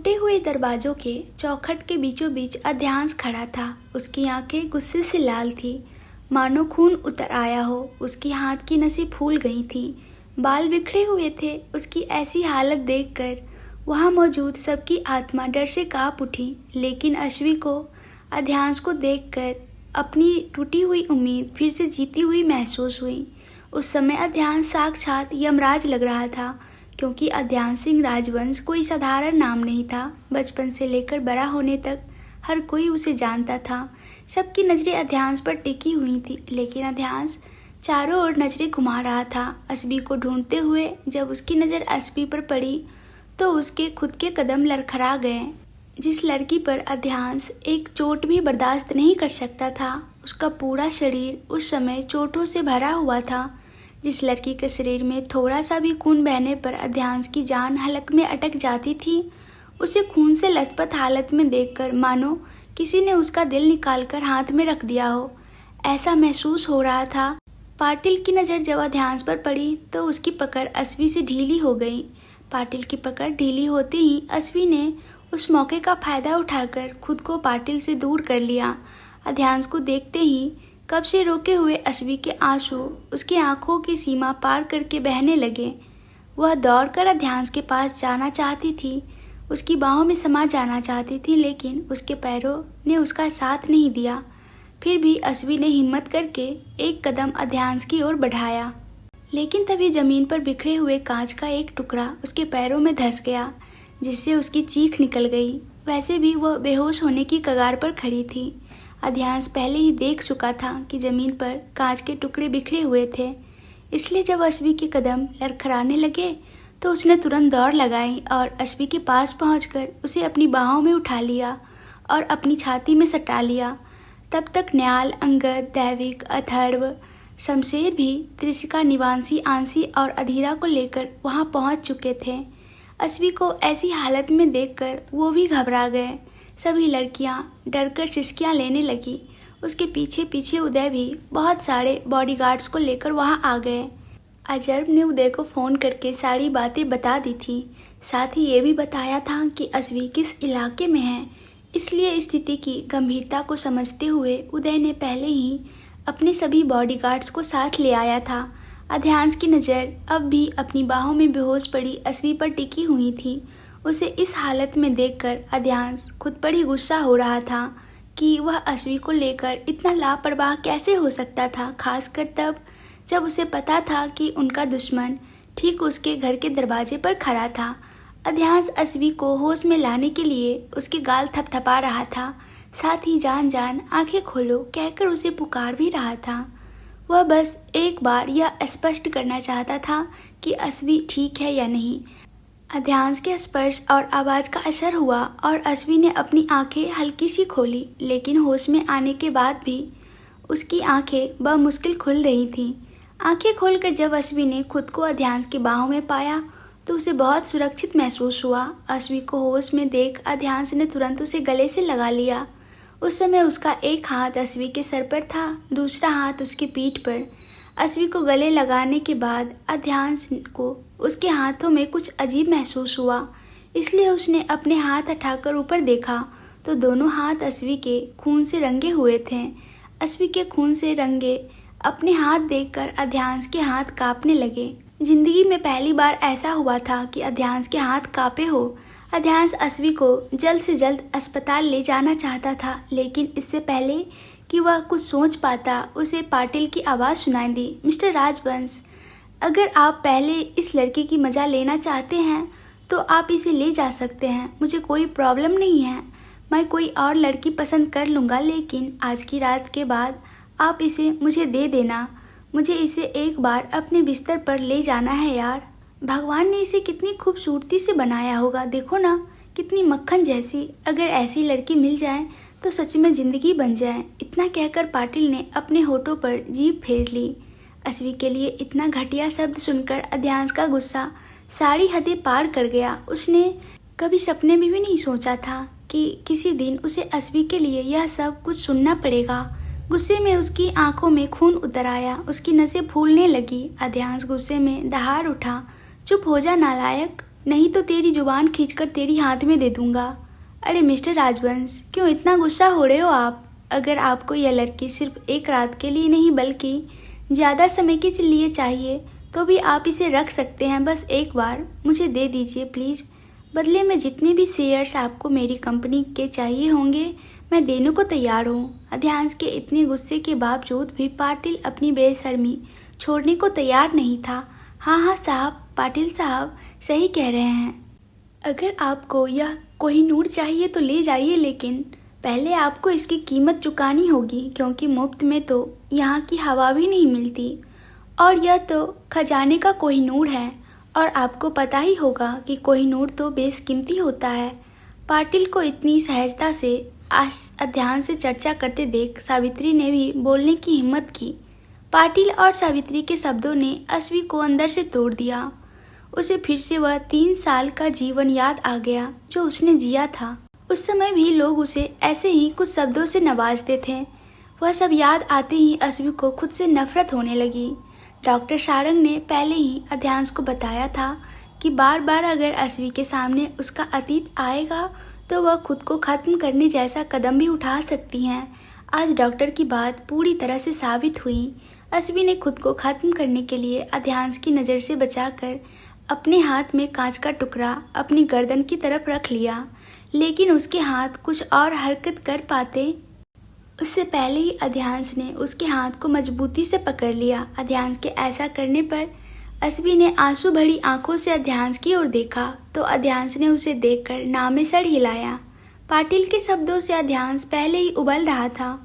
टूटे हुए दरवाजों के चौखट के बीचों बीच अध्यांश खड़ा था। उसकी आंखें गुस्से से लाल थी, मानो खून उतर आया हो। उसके हाथ की नसें फूल गई थीं, बाल बिखरे हुए थे। उसकी ऐसी हालत देखकर वहां मौजूद सबकी आत्मा डर से कांप उठी। लेकिन अश्वी को अध्यांश को देखकर अपनी टूटी हुई उम्मीद फिर से जीती हुई महसूस हुई। उस समय अध्यांश साक्षात यमराज लग रहा था, क्योंकि अध्यांश सिंह राजवंश कोई साधारण नाम नहीं था। बचपन से लेकर बड़ा होने तक हर कोई उसे जानता था। सबकी नज़रें अध्यांश पर टिकी हुई थी, लेकिन अध्यांश चारों ओर नज़रें घुमा रहा था, अश्वी को ढूंढते हुए। जब उसकी नज़र अश्वी पर पड़ी तो उसके खुद के कदम लड़खड़ा गए। जिस लड़की पर अध्यांश एक चोट भी बर्दाश्त नहीं कर सकता था, उसका पूरा शरीर उस समय चोटों से भरा हुआ था। जिस लड़की के शरीर में थोड़ा सा भी खून बहने पर अध्यांश की जान हलक में अटक जाती थी, उसे खून से लथपथ हालत में देखकर मानो किसी ने उसका दिल निकालकर हाथ में रख दिया हो, ऐसा महसूस हो रहा था। पाटिल की नज़र जब अध्यांश पर पड़ी तो उसकी पकड़ अश्वी से ढीली हो गई। पाटिल की पकड़ ढीली होते ही अश्वी ने उस मौके का फायदा उठाकर खुद को पाटिल से दूर कर लिया। अध्यांश को देखते ही कब से रोके हुए अश्वी के आंसू उसकी आंखों की सीमा पार करके बहने लगे। वह दौड़कर अध्यांश के पास जाना चाहती थी, उसकी बाहों में समा जाना चाहती थी, लेकिन उसके पैरों ने उसका साथ नहीं दिया। फिर भी अश्वी ने हिम्मत करके एक कदम अध्यांश की ओर बढ़ाया, लेकिन तभी जमीन पर बिखरे हुए कांच का एक टुकड़ा उसके पैरों में धंस गया, जिससे उसकी चीख निकल गई। वैसे भी वह बेहोश होने की कगार पर खड़ी थी। अध्यांश पहले ही देख चुका था कि जमीन पर कांच के टुकड़े बिखरे हुए थे, इसलिए जब अश्वी के कदम लड़खड़ाने लगे तो उसने तुरंत दौड़ लगाई और अश्वी के पास पहुंचकर उसे अपनी बाहों में उठा लिया और अपनी छाती में सटा लिया। तब तक न्याल, अंगद, दैविक, अथर्व, शमशेर भी त्रिशिका, निवांशी, आंसी और अधीरा को लेकर वहां पहुंच चुके थे। अश्वी को ऐसी हालत में देखकर वो भी घबरा गए। सभी लड़कियां डरकर सिसकियां लेने लगी। उसके पीछे पीछे उदय भी बहुत सारे बॉडीगार्ड्स को लेकर वहां आ गए। अजर्व ने उदय को फ़ोन करके सारी बातें बता दी थी, साथ ही ये भी बताया था कि अश्वी किस इलाके में है। इसलिए स्थिति की गंभीरता को समझते हुए उदय ने पहले ही अपने सभी बॉडीगार्ड्स को साथ ले आया था। अध्यांश की नज़र अब भी अपनी बाहों में बेहोश पड़ी अश्वी पर टिकी हुई थी। उसे इस हालत में देखकर अध्यांश खुद पर ही गुस्सा हो रहा था कि वह अश्वी को लेकर इतना लापरवाह कैसे हो सकता था, खासकर तब जब उसे पता था कि उनका दुश्मन ठीक उसके घर के दरवाजे पर खड़ा था। अध्यांश अश्वी को होश में लाने के लिए उसके गाल थपथपा रहा था, साथ ही जान जान आंखें खोलो कहकर उसे पुकार भी रहा था। वह बस एक बार यह स्पष्ट करना चाहता था कि अश्वी ठीक है या नहीं। अध्यांश के स्पर्श और आवाज़ का असर हुआ और अश्वी ने अपनी आंखें हल्की सी खोली, लेकिन होश में आने के बाद भी उसकी आंखें बमुश्किल खुल रही थीं। आंखें खोलकर जब अश्वी ने खुद को अध्यांश की बाहों में पाया तो उसे बहुत सुरक्षित महसूस हुआ। अश्वी को होश में देख अध्यांश ने तुरंत उसे गले से लगा लिया। उस समय उसका एक हाथ अश्वी के सर पर था, दूसरा हाथ उसकी पीठ पर। अश्वी को गले लगाने के बाद अध्यांश को उसके हाथों में कुछ अजीब महसूस हुआ, इसलिए उसने अपने हाथ उठाकर ऊपर देखा तो दोनों हाथ अश्वी के खून से रंगे हुए थे। अश्वी के खून से रंगे अपने हाथ देखकर अध्यांश के हाथ कांपने लगे। जिंदगी में पहली बार ऐसा हुआ था कि अध्यांश के हाथ कांपे हो। अध्यांश अश्वी को जल्द से जल्द अस्पताल ले जाना चाहता था, लेकिन इससे पहले कि वह कुछ सोच पाता उसे पाटिल की आवाज़ सुनाई दी। मिस्टर राजवंश, अगर आप पहले इस लड़की की मजा लेना चाहते हैं तो आप इसे ले जा सकते हैं, मुझे कोई प्रॉब्लम नहीं है। मैं कोई और लड़की पसंद कर लूँगा, लेकिन आज की रात के बाद आप इसे मुझे दे देना। मुझे इसे एक बार अपने बिस्तर पर ले जाना है यार। भगवान ने इसे कितनी खूबसूरती से बनाया होगा, देखो ना कितनी मक्खन जैसी। अगर ऐसी लड़की मिल जाए तो सच में ज़िंदगी बन जाए। इतना कहकर पाटिल ने अपने होठों पर जीभ फेर ली। अश्वी के लिए इतना घटिया शब्द सुनकर अध्यांश का गुस्सा सारी हदें पार कर गया। उसने कभी सपने में भी नहीं सोचा था कि किसी दिन उसे अश्वी के लिए यह सब कुछ सुनना पड़ेगा। गुस्से में उसकी आंखों में खून उतर आया, उसकी नसें फूलने लगी। अध्यांश गुस्से में दहाड़ उठा, चुप हो जा नालायक, नहीं तो तेरी जुबान खींचकर तेरी हाथ में दे दूंगा। अरे मिस्टर राजवंश, क्यों इतना गुस्सा हो रहे हो आप? अगर आपको यह लड़की सिर्फ एक रात के लिए नहीं बल्कि ज़्यादा समय के लिए चाहिए तो भी आप इसे रख सकते हैं। बस एक बार मुझे दे दीजिए प्लीज़। बदले में जितने भी शेयर्स आपको मेरी कंपनी के चाहिए होंगे मैं देने को तैयार हूँ। अध्यांश के इतने गुस्से के बावजूद भी पाटिल अपनी बेशर्मी छोड़ने को तैयार नहीं था। हाँ साहब, पाटिल साहब सही कह रहे हैं। अगर आपको यह कोहिनूर चाहिए तो ले जाइए, लेकिन पहले आपको इसकी कीमत चुकानी होगी, क्योंकि मुफ्त में तो यहाँ की हवा भी नहीं मिलती और यह तो खजाने का कोहिनूर है और आपको पता ही होगा कि कोहिनूर तो बेशकीमती होता है। पाटिल को इतनी सहजता से अध्यान से चर्चा करते देख सावित्री ने भी बोलने की हिम्मत की। पाटिल और सावित्री के शब्दों ने अस्वी को अंदर से तोड़ दिया। उसे फिर से वह 3 साल का जीवन याद आ गया जो उसने जिया था। उस समय भी लोग उसे ऐसे ही कुछ शब्दों से नवाजते थे। वह सब याद आते ही अस्वी को खुद से नफरत होने लगी। डॉक्टर सारंग ने पहले ही अध्यांश को बताया था कि बार बार अगर अस्वी के सामने उसका अतीत आएगा तो वह खुद को खत्म करने जैसा कदम भी उठा सकती हैं। आज डॉक्टर की बात पूरी तरह से साबित हुई। अस्वी ने खुद को खत्म करने के लिए अध्यांश की नज़र से बचाकर अपने हाथ में कांच का टुकड़ा अपनी गर्दन की तरफ रख लिया, लेकिन उसके हाथ कुछ और हरकत कर पाते उससे पहले ही अध्यांश ने उसके हाथ को मजबूती से पकड़ लिया। अध्यांश के ऐसा करने पर अस्वी ने आंसू भरी आंखों से अध्यांश की ओर देखा तो अध्यांश ने उसे देखकर नाम में सर हिलाया। पाटिल के शब्दों से अध्यांश पहले ही उबल रहा था।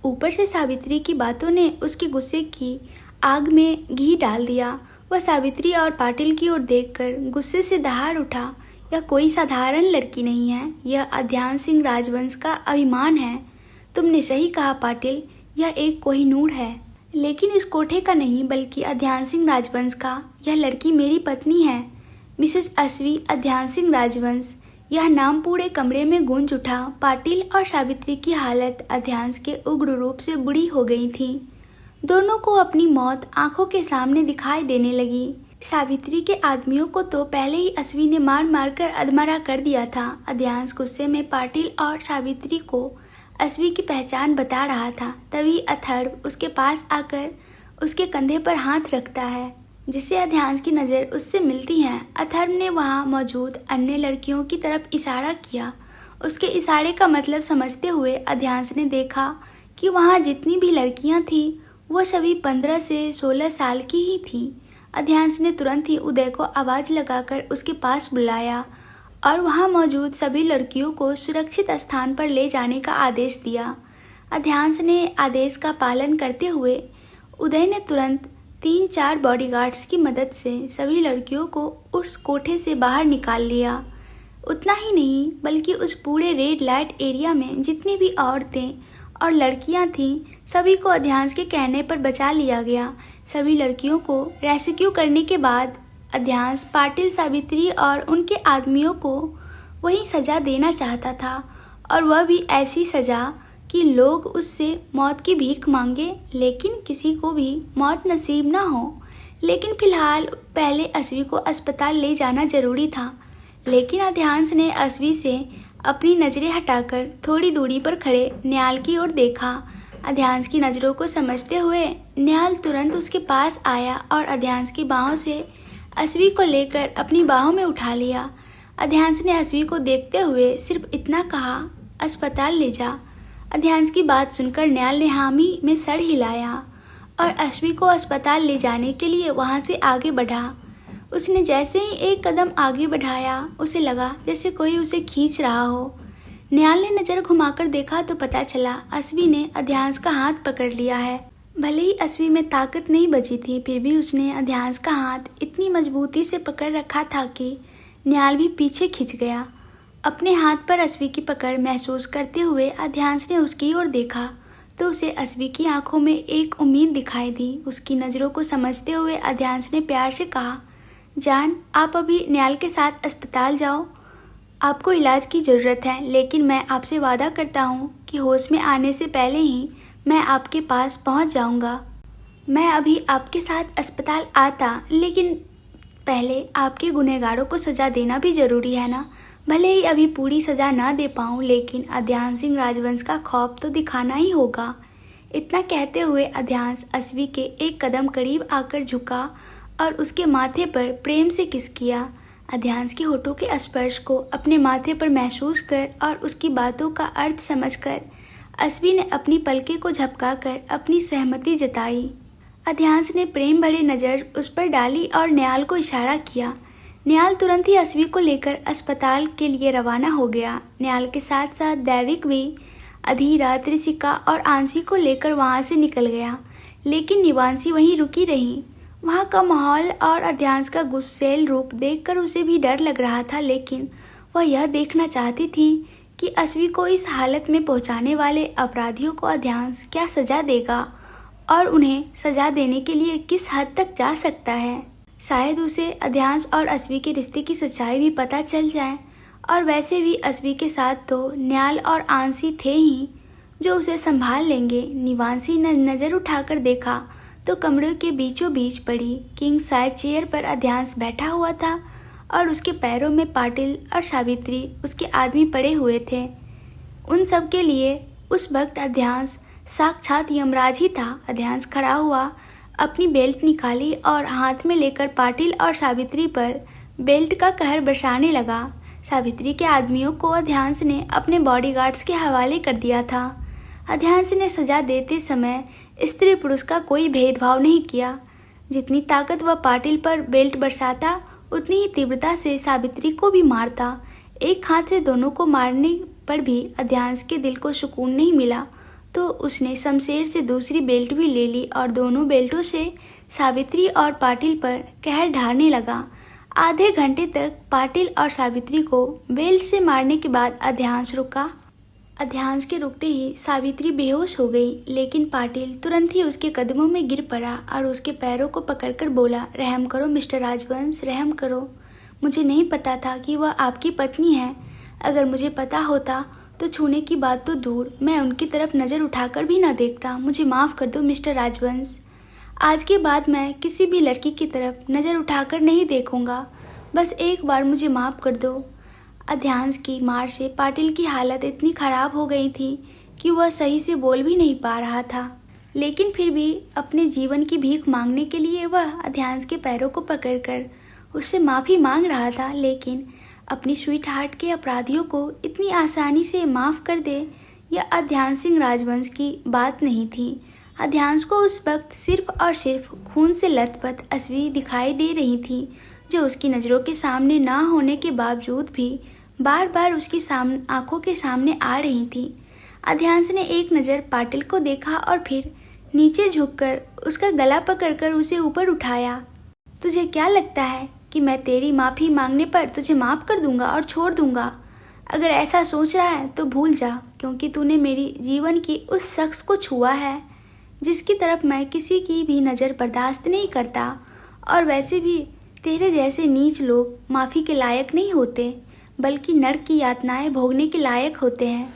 ऊपर से सावित्री की बातों ने उसके गुस्से की आग में घी डाल दिया। वह सावित्री और पाटिल की ओर देखकर गुस्से से दहाड़ उठा। यह कोई साधारण लड़की नहीं है, यह अध्यांश सिंह राजवंश का अभिमान है। तुमने सही कहा पाटिल, यह एक कोहिनूर है, लेकिन इस कोठे का नहीं बल्कि अध्यांश सिंह राजवंश का। यह लड़की मेरी पत्नी है, मिसेस अस्वी अध्यांश सिंह राजवंश। यह नाम पूरे कमरे में गूंज उठा। पाटिल और सावित्री की हालत अध्यांश के उग्र रूप से बुरी हो गई थी। दोनों को अपनी मौत आंखों के सामने दिखाई देने लगी। सावित्री के आदमियों को तो पहले ही अस्वी ने मार मार कर अधमरा कर दिया था। अध्यांश गुस्से में पाटिल और सावित्री को अस्वी की पहचान बता रहा था। तभी अथर्व उसके पास आकर उसके कंधे पर हाथ रखता है, जिससे अध्यांश की नज़र उससे मिलती है। अथर्व ने वहां मौजूद अन्य लड़कियों की तरफ इशारा किया। उसके इशारे का मतलब समझते हुए अध्यांश ने देखा कि वहां जितनी भी लड़कियां थीं वो सभी 15 से 16 साल की ही थीं। अध्यांश ने तुरंत ही उदय को आवाज़ लगाकर उसके पास बुलाया और वहां मौजूद सभी लड़कियों को सुरक्षित स्थान पर ले जाने का आदेश दिया। अध्यांश ने आदेश का पालन करते हुए उदय ने तुरंत 3-4 बॉडीगार्ड्स की मदद से सभी लड़कियों को उस कोठे से बाहर निकाल लिया। उतना ही नहीं बल्कि उस पूरे रेड लाइट एरिया में जितनी भी औरतें और लड़कियां थीं सभी को अध्यांश के कहने पर बचा लिया गया। सभी लड़कियों को रेस्क्यू करने के बाद अध्यांश पाटिल, सावित्री और उनके आदमियों को वही सज़ा देना चाहता था, और वह भी ऐसी सज़ा कि लोग उससे मौत की भीख मांगे, लेकिन किसी को भी मौत नसीब ना हो। लेकिन फिलहाल पहले अस्वी को अस्पताल ले जाना जरूरी था। लेकिन अध्यांश ने अस्वी से अपनी नज़रें हटाकर थोड़ी दूरी पर खड़े न्याल की ओर देखा। अध्यांश की नज़रों को समझते हुए न्याल तुरंत उसके पास आया और अध्यांश की बाहों से अस्वी को लेकर अपनी बाहों में उठा लिया। अध्यांश ने अस्वी को देखते हुए सिर्फ इतना कहा, अस्पताल ले जा। अध्यांश की बात सुनकर न्याल ने हामी में सर हिलाया और अस्वी को अस्पताल ले जाने के लिए वहां से आगे बढ़ा। उसने जैसे ही एक कदम आगे बढ़ाया उसे लगा जैसे कोई उसे खींच रहा हो। न्याल ने नज़र घुमाकर देखा तो पता चला अस्वी ने अध्यांश का हाथ पकड़ लिया है। भले ही अस्वी में ताकत नहीं बची थी, फिर भी उसने अध्यांश का हाथ इतनी मजबूती से पकड़ रखा था कि न्याल भी पीछे खिंच गया। अपने हाथ पर अस्वी की पकड़ महसूस करते हुए अध्यांश ने उसकी ओर देखा तो उसे अस्वी की आंखों में एक उम्मीद दिखाई दी। उसकी नज़रों को समझते हुए अध्यांश ने प्यार से कहा, जान, आप अभी न्याल के साथ अस्पताल जाओ। आपको इलाज की ज़रूरत है, लेकिन मैं आपसे वादा करता हूँ कि होश में आने से पहले ही मैं आपके पास पहुँच जाऊँगा। मैं अभी आपके साथ अस्पताल आता, लेकिन पहले आपके गुनहगारों को सजा देना भी जरूरी है ना। भले ही अभी पूरी सजा ना दे पाऊँ, लेकिन अध्यान सिंह राजवंश का खौफ तो दिखाना ही होगा। इतना कहते हुए अध्यांश असवी के एक कदम करीब आकर झुका और उसके माथे पर प्रेम से किस किया। अध्यांश के होठों के स्पर्श को अपने माथे पर महसूस कर और उसकी बातों का अर्थ समझकर असवी ने अपनी पलके को झपकाकर अपनी सहमति जताई। अध्यांश ने प्रेम भरे नज़र उस पर डाली और न्याल को इशारा किया। न्याल तुरंत ही असवी को लेकर अस्पताल के लिए रवाना हो गया। न्याल के साथ साथ दैविक भी अधीरा, त्रिशिका और आंसी को लेकर वहां से निकल गया, लेकिन निवांशी वहीं रुकी रही। वहां का माहौल और अध्यांश का गुस्सैल रूप देखकर उसे भी डर लग रहा था, लेकिन वह यह देखना चाहती थी कि असवी को इस हालत में पहुंचाने वाले अपराधियों को अध्यांश क्या सजा देगा और उन्हें सजा देने के लिए किस हद तक जा सकता है। शायद उसे अध्यांश और असवी के रिश्ते की सच्चाई भी पता चल जाए। और वैसे भी असवी के साथ तो न्याल और आंसी थे ही जो उसे संभाल लेंगे। निवांशी ने नज़र उठाकर देखा तो कमरे के बीचों बीच पड़ी किंग साइज चेयर पर अध्यांश बैठा हुआ था और उसके पैरों में पाटिल और सावित्री उसके आदमी पड़े हुए थे। उन सब के लिए उस वक्त अध्यांश साक्षात यमराज ही था। अध्यांश खड़ा हुआ, अपनी बेल्ट निकाली और हाथ में लेकर पाटिल और सावित्री पर बेल्ट का कहर बरसाने लगा। सावित्री के आदमियों को अध्यांश ने अपने बॉडीगार्ड्स के हवाले कर दिया था। अध्यांश ने सजा देते समय स्त्री पुरुष का कोई भेदभाव नहीं किया। जितनी ताकत वह पाटिल पर बेल्ट बरसाता, उतनी ही तीव्रता से सावित्री को भी मारता। एक हाथ से दोनों को मारने पर भी अध्यांश के दिल को सुकून नहीं मिला, तो उसने शमशेर से दूसरी बेल्ट भी ले ली और दोनों बेल्टों से सावित्री और पाटिल पर कहर ढाने लगा। आधे घंटे तक पाटिल और सावित्री को बेल्ट से मारने के बाद अध्यांश रुका। अध्यांश के रुकते ही सावित्री बेहोश हो गई, लेकिन पाटिल तुरंत ही उसके कदमों में गिर पड़ा और उसके पैरों को पकड़कर बोला, रहम करो मिस्टर राजवंश, रहम करो। मुझे नहीं पता था कि वह आपकी पत्नी है। अगर मुझे पता होता तो छूने की बात तो दूर, मैं उनकी तरफ नज़र उठाकर भी ना देखता। मुझे माफ़ कर दो मिस्टर राजवंश। आज के बाद मैं किसी भी लड़की की तरफ नज़र उठाकर नहीं देखूंगा। बस एक बार मुझे माफ़ कर दो। अध्यांश की मार से पाटिल की हालत इतनी ख़राब हो गई थी कि वह सही से बोल भी नहीं पा रहा था, लेकिन फिर भी अपने जीवन की भीख मांगने के लिए वह अध्यांश के पैरों को पकड़कर उससे माफ़ी मांग रहा था। लेकिन अपनी स्वीट हार्ट के अपराधियों को इतनी आसानी से माफ़ कर दे, यह अध्यांश सिंह राजवंश की बात नहीं थी। अध्यांश को उस वक्त सिर्फ और सिर्फ खून से लथपथ असवी दिखाई दे रही थी, जो उसकी नज़रों के सामने ना होने के बावजूद भी बार बार उसकी आंखों के सामने आ रही थी। अध्यांश ने एक नज़र पाटिल को देखा और फिर नीचे झुककर उसका गला पकड़कर उसे ऊपर उठाया। तुझे क्या लगता है कि मैं तेरी माफ़ी मांगने पर तुझे माफ़ कर दूंगा और छोड़ दूंगा? अगर ऐसा सोच रहा है तो भूल जा, क्योंकि तूने मेरी जीवन की उस शख्स को छुआ है जिसकी तरफ मैं किसी की भी नज़र बर्दाश्त नहीं करता। और वैसे भी तेरे जैसे नीच लोग माफ़ी के लायक नहीं होते, बल्कि नर्क की यातनाएं भोगने के लायक होते हैं।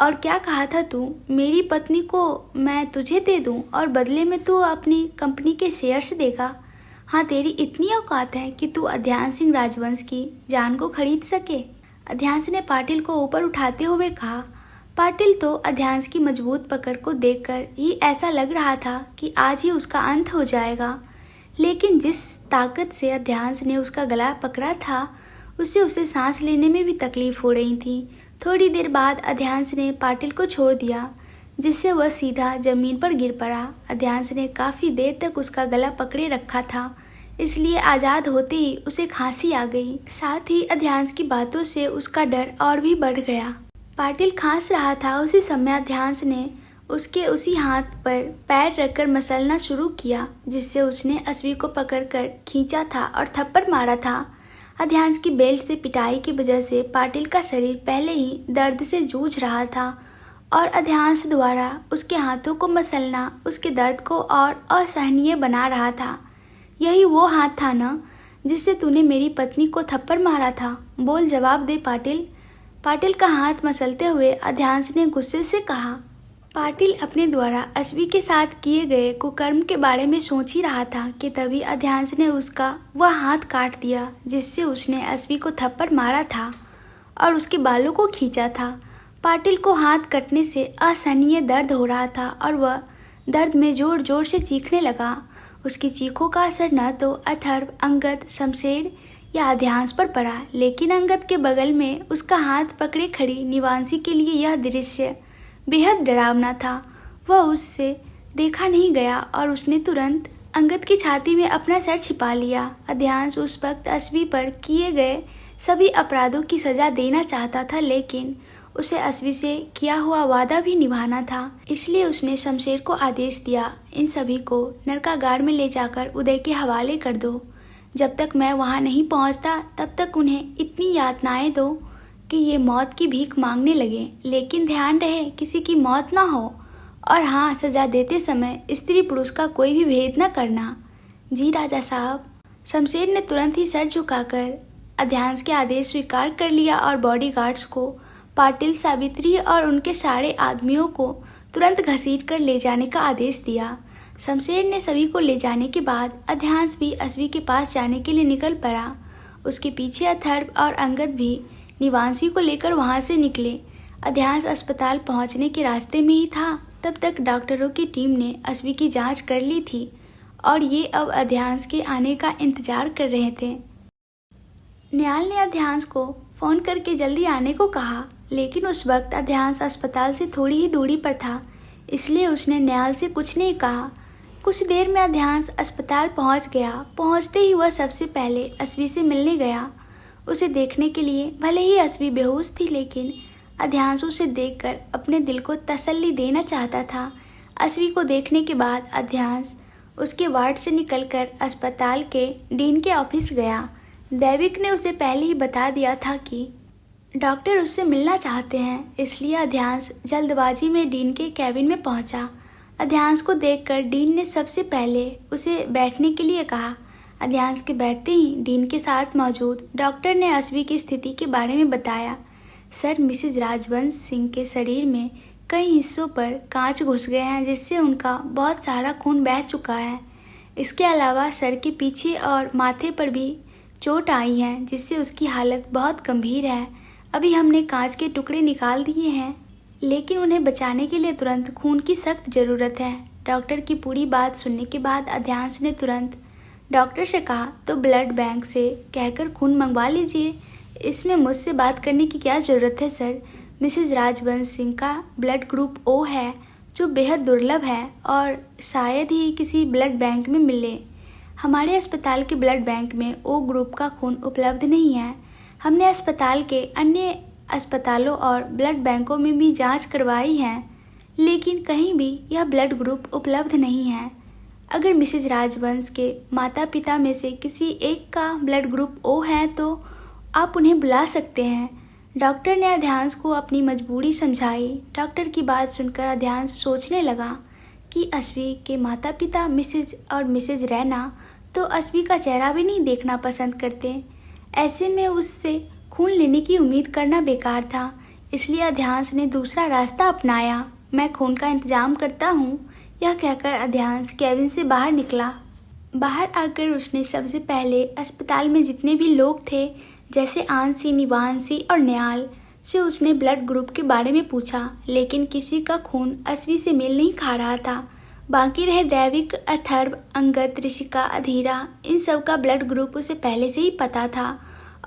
और क्या कहा था तू? मेरी पत्नी को मैं तुझे दे दूं और बदले में तू अपनी कंपनी के शेयर्स देगा। हाँ, तेरी इतनी औकात है कि तू अध्यांश सिंह राजवंश की जान को खरीद सके। अध्यांश ने पाटिल को ऊपर उठाते हुए कहा। पाटिल तो अध्यांश की मजबूत पकड़ को देखकर ही ऐसा लग रहा था कि आज ही उसका अंत हो जाएगा, लेकिन जिस ताकत से अध्यांश ने उसका गला पकड़ा था, उससे उसे सांस लेने में भी तकलीफ हो रही थी। थोड़ी देर बाद अध्यांश ने पाटिल को छोड़ दिया, जिससे वह सीधा जमीन पर गिर पड़ा। अध्यांश ने काफ़ी देर तक उसका गला पकड़े रखा था, इसलिए आज़ाद होते ही उसे खांसी आ गई। साथ ही अध्यांश की बातों से उसका डर और भी बढ़ गया। पाटिल खांस रहा था, उसी समय अध्यांश ने उसके उसी हाथ पर पैर रखकर मसलना शुरू किया जिससे उसने असवी को पकड़कर खींचा था और थप्पड़ मारा था। अध्यांश की बेल्ट से पिटाई की वजह से पाटिल का शरीर पहले ही दर्द से जूझ रहा था और अध्यांश द्वारा उसके हाथों को मसलना उसके दर्द को और असहनीय बना रहा था। यही वो हाथ था ना जिससे तूने मेरी पत्नी को थप्पड़ मारा था? बोल, जवाब दे पाटिल। पाटिल का हाथ मसलते हुए अध्यांश ने गुस्से से कहा। पाटिल अपने द्वारा अस्वी के साथ किए गए कुकर्म के बारे में सोच ही रहा था कि तभी अध्यांश ने उसका वह हाथ काट दिया जिससे उसने अस्वी को थप्पड़ मारा था और उसके बालों को खींचा था। पाटिल को हाथ कटने से असहनीय दर्द हो रहा था और वह दर्द में जोर जोर से चीखने लगा। उसकी चीखों का असर न तो अथर्व, अंगद, शमशेर या अध्यांश पर पड़ा, लेकिन अंगद के बगल में उसका हाथ पकड़े खड़ी निवांशी के लिए यह दृश्य बेहद डरावना था। वह उससे देखा नहीं गया और उसने तुरंत अंगद की छाती में अपना सर छिपा लिया। अध्यांश उस वक्त अस्वी पर किए गए सभी अपराधों की सजा देना चाहता था, लेकिन उसे अस्वी से किया हुआ वादा भी निभाना था। इसलिए उसने शमशेर को आदेश दिया, इन सभी को नरकागार में ले जाकर उदय के हवाले कर दो। जब तक मैं वहां नहीं पहुंचता तब तक उन्हें इतनी यातनाएं दो कि ये मौत की भीख मांगने लगे, लेकिन ध्यान रहे किसी की मौत ना हो। और हाँ, सजा देते समय स्त्री पुरुष का कोई भी भेद न करना। जी राजा साहब। शमशेर ने तुरंत ही सर झुकाकर अध्यांश के आदेश स्वीकार कर लिया और बॉडीगार्ड्स को पाटिल, सावित्री और उनके सारे आदमियों को तुरंत घसीट कर ले जाने का आदेश दिया। शमशेर ने सभी को ले जाने के बाद अध्यांश भी अस्वी के पास जाने के लिए निकल पड़ा। उसके पीछे अथर्व और अंगद भी निवांशी को लेकर वहां से निकले। अध्यांश अस्पताल पहुंचने के रास्ते में ही था। तब तक डॉक्टरों की टीम ने अस्वी की जांच कर ली थी और ये अब अध्यांश के आने का इंतजार कर रहे थे। न्याल ने अध्यांश को फोन करके जल्दी आने को कहा, लेकिन उस वक्त अध्यांश अस्पताल से थोड़ी ही दूरी पर था, इसलिए उसने न्याल से कुछ नहीं कहा। कुछ देर में अध्यांश अस्पताल पहुंच गया। पहुंचते ही वह सबसे पहले अस्वी से मिलने गया। उसे देखने के लिए भले ही अस्वी बेहोश थी, लेकिन अध्यांश उसे देखकर अपने दिल को तसल्ली देना चाहता था। अस्वी को देखने के बाद अध्यांश उसके वार्ड से निकलकर अस्पताल के डीन के ऑफिस गया। दैविक ने उसे पहले ही बता दिया था कि डॉक्टर उससे मिलना चाहते हैं, इसलिए अध्यांश जल्दबाजी में डीन के कैबिन में पहुंचा। अध्यांश को देखकर डीन ने सबसे पहले उसे बैठने के लिए कहा। अध्यांश के बैठते ही डीन के साथ मौजूद डॉक्टर ने अस्वी की स्थिति के बारे में बताया। सर, मिसेज राजवंश सिंह के शरीर में कई हिस्सों पर कांच घुस गए हैं, जिससे उनका बहुत सारा खून बह चुका है। इसके अलावा सर के पीछे और माथे पर भी चोट आई है, जिससे उसकी हालत बहुत गंभीर है। अभी हमने कांच के टुकड़े निकाल दिए हैं, लेकिन उन्हें बचाने के लिए तुरंत खून की सख्त ज़रूरत है। डॉक्टर की पूरी बात सुनने के बाद अध्यांश ने तुरंत डॉक्टर से कहा, तो ब्लड बैंक से कहकर खून मंगवा लीजिए। इसमें मुझसे बात करने की क्या ज़रूरत है सर? मिसेज राजवंश सिंह का ब्लड ग्रुप ओ है, जो बेहद दुर्लभ है और शायद ही किसी ब्लड बैंक में मिले। हमारे अस्पताल के ब्लड बैंक में ओ ग्रुप का खून उपलब्ध नहीं है। हमने अस्पताल के अन्य अस्पतालों और ब्लड बैंकों में भी जांच करवाई है, लेकिन कहीं भी यह ब्लड ग्रुप उपलब्ध नहीं है। अगर मिसेज राजवंश के माता पिता में से किसी एक का ब्लड ग्रुप ओ है तो आप उन्हें बुला सकते हैं। डॉक्टर ने अध्यांश को अपनी मजबूरी समझाई। डॉक्टर की बात सुनकर अध्यांश सोचने लगा कि अस्वी के माता पिता मिसेज और मिसेज रैना तो अस्वी का चेहरा भी नहीं देखना पसंद करते। ऐसे में उससे खून लेने की उम्मीद करना बेकार था, इसलिए अध्यांश ने दूसरा रास्ता अपनाया। मैं खून का इंतजाम करता हूँ, यह कहकर अध्यांश कैबिन से बाहर निकला। बाहर आकर उसने सबसे पहले अस्पताल में जितने भी लोग थे, जैसे आंसी, निवांशी और न्याल, से उसने ब्लड ग्रुप के बारे में पूछा, लेकिन किसी का खून अस्वी से मेल नहीं खा रहा था। बाकी रहे दैविक, अथर्व, अंगद, ऋषिका, अधीरा, इन सब का ब्लड ग्रुप उसे पहले से ही पता था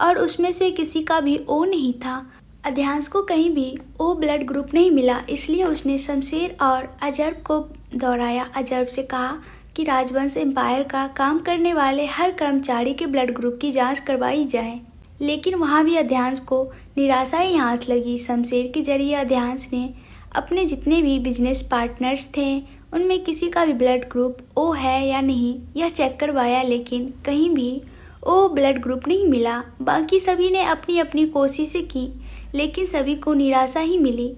और उसमें से किसी का भी ओ नहीं था। अध्यांश को कहीं भी ओ ब्लड ग्रुप नहीं मिला, इसलिए उसने शमशेर और अजर्ब को दोहराया। अजर्ब से कहा कि राजवंश एम्पायर का काम करने वाले हर कर्मचारी के ब्लड ग्रुप की जांच करवाई जाए, लेकिन वहां भी अध्यांश को निराशा ही हाथ लगी। शमशेर के जरिए अध्यांश ने अपने जितने भी बिजनेस पार्टनर्स थे उनमें किसी का भी ब्लड ग्रुप ओ है या नहीं यह चेक करवाया, लेकिन कहीं भी ओ ब्लड ग्रुप नहीं मिला। बाकी सभी ने अपनी अपनी कोशिशें की, लेकिन सभी को निराशा ही मिली।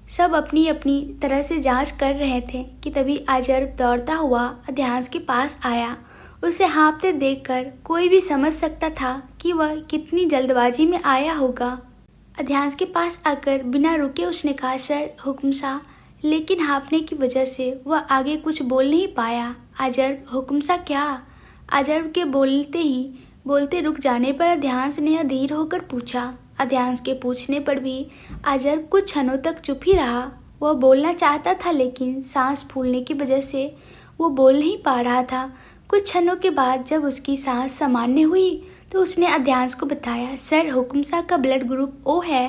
सब अपनी अपनी तरह से जांच कर रहे थे कि तभी अजर्ब दौड़ता हुआ अध्यांश के पास आया। उसे हाँफते देखकर कोई भी समझ सकता था कि वह कितनी जल्दबाजी में आया होगा। अध्यांश के पास आकर बिना रुके उसने कहा, सर हुक्म सा, लेकिन हाँफने की वजह से वह आगे कुछ बोल नहीं पाया। अजर्व, हुक्म सा क्या? अजर्व के बोलते रुक जाने पर अध्यांश ने अधीर होकर पूछा। अध्यांश के पूछने पर भी अजर्व कुछ क्षणों तक चुप ही रहा। वह बोलना चाहता था लेकिन सांस फूलने की वजह से वो बोल नहीं पा रहा था। कुछ क्षणों के बाद जब उसकी सांस सामान्य हुई तो उसने अध्यांश को बताया, सर, हुक्म सा का ब्लड ग्रुप ओ है।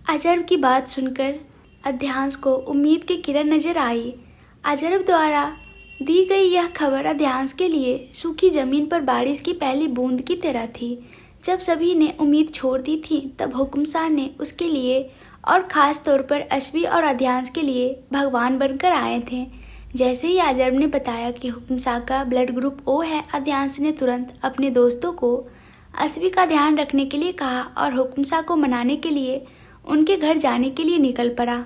अजर्व की बात सुनकर अध्यांश को उम्मीद की किरण नजर आई। अजर्व द्वारा दी गई यह खबर अध्यांश के लिए सूखी जमीन पर बारिश की पहली बूंद की तरह थी। जब सभी ने उम्मीद छोड़ दी थी तब हुक्म सा ने उसके लिए और ख़ास तौर पर अश्वी और अध्यांश के लिए भगवान बनकर आए थे। जैसे ही अजर्व ने बताया कि हुक्म सा का ब्लड ग्रुप ओ है, अध्यांश ने तुरंत अपने दोस्तों को अश्वी का ध्यान रखने के लिए कहा और हुक्म सा को मनाने के लिए उनके घर जाने के लिए निकल पड़ा।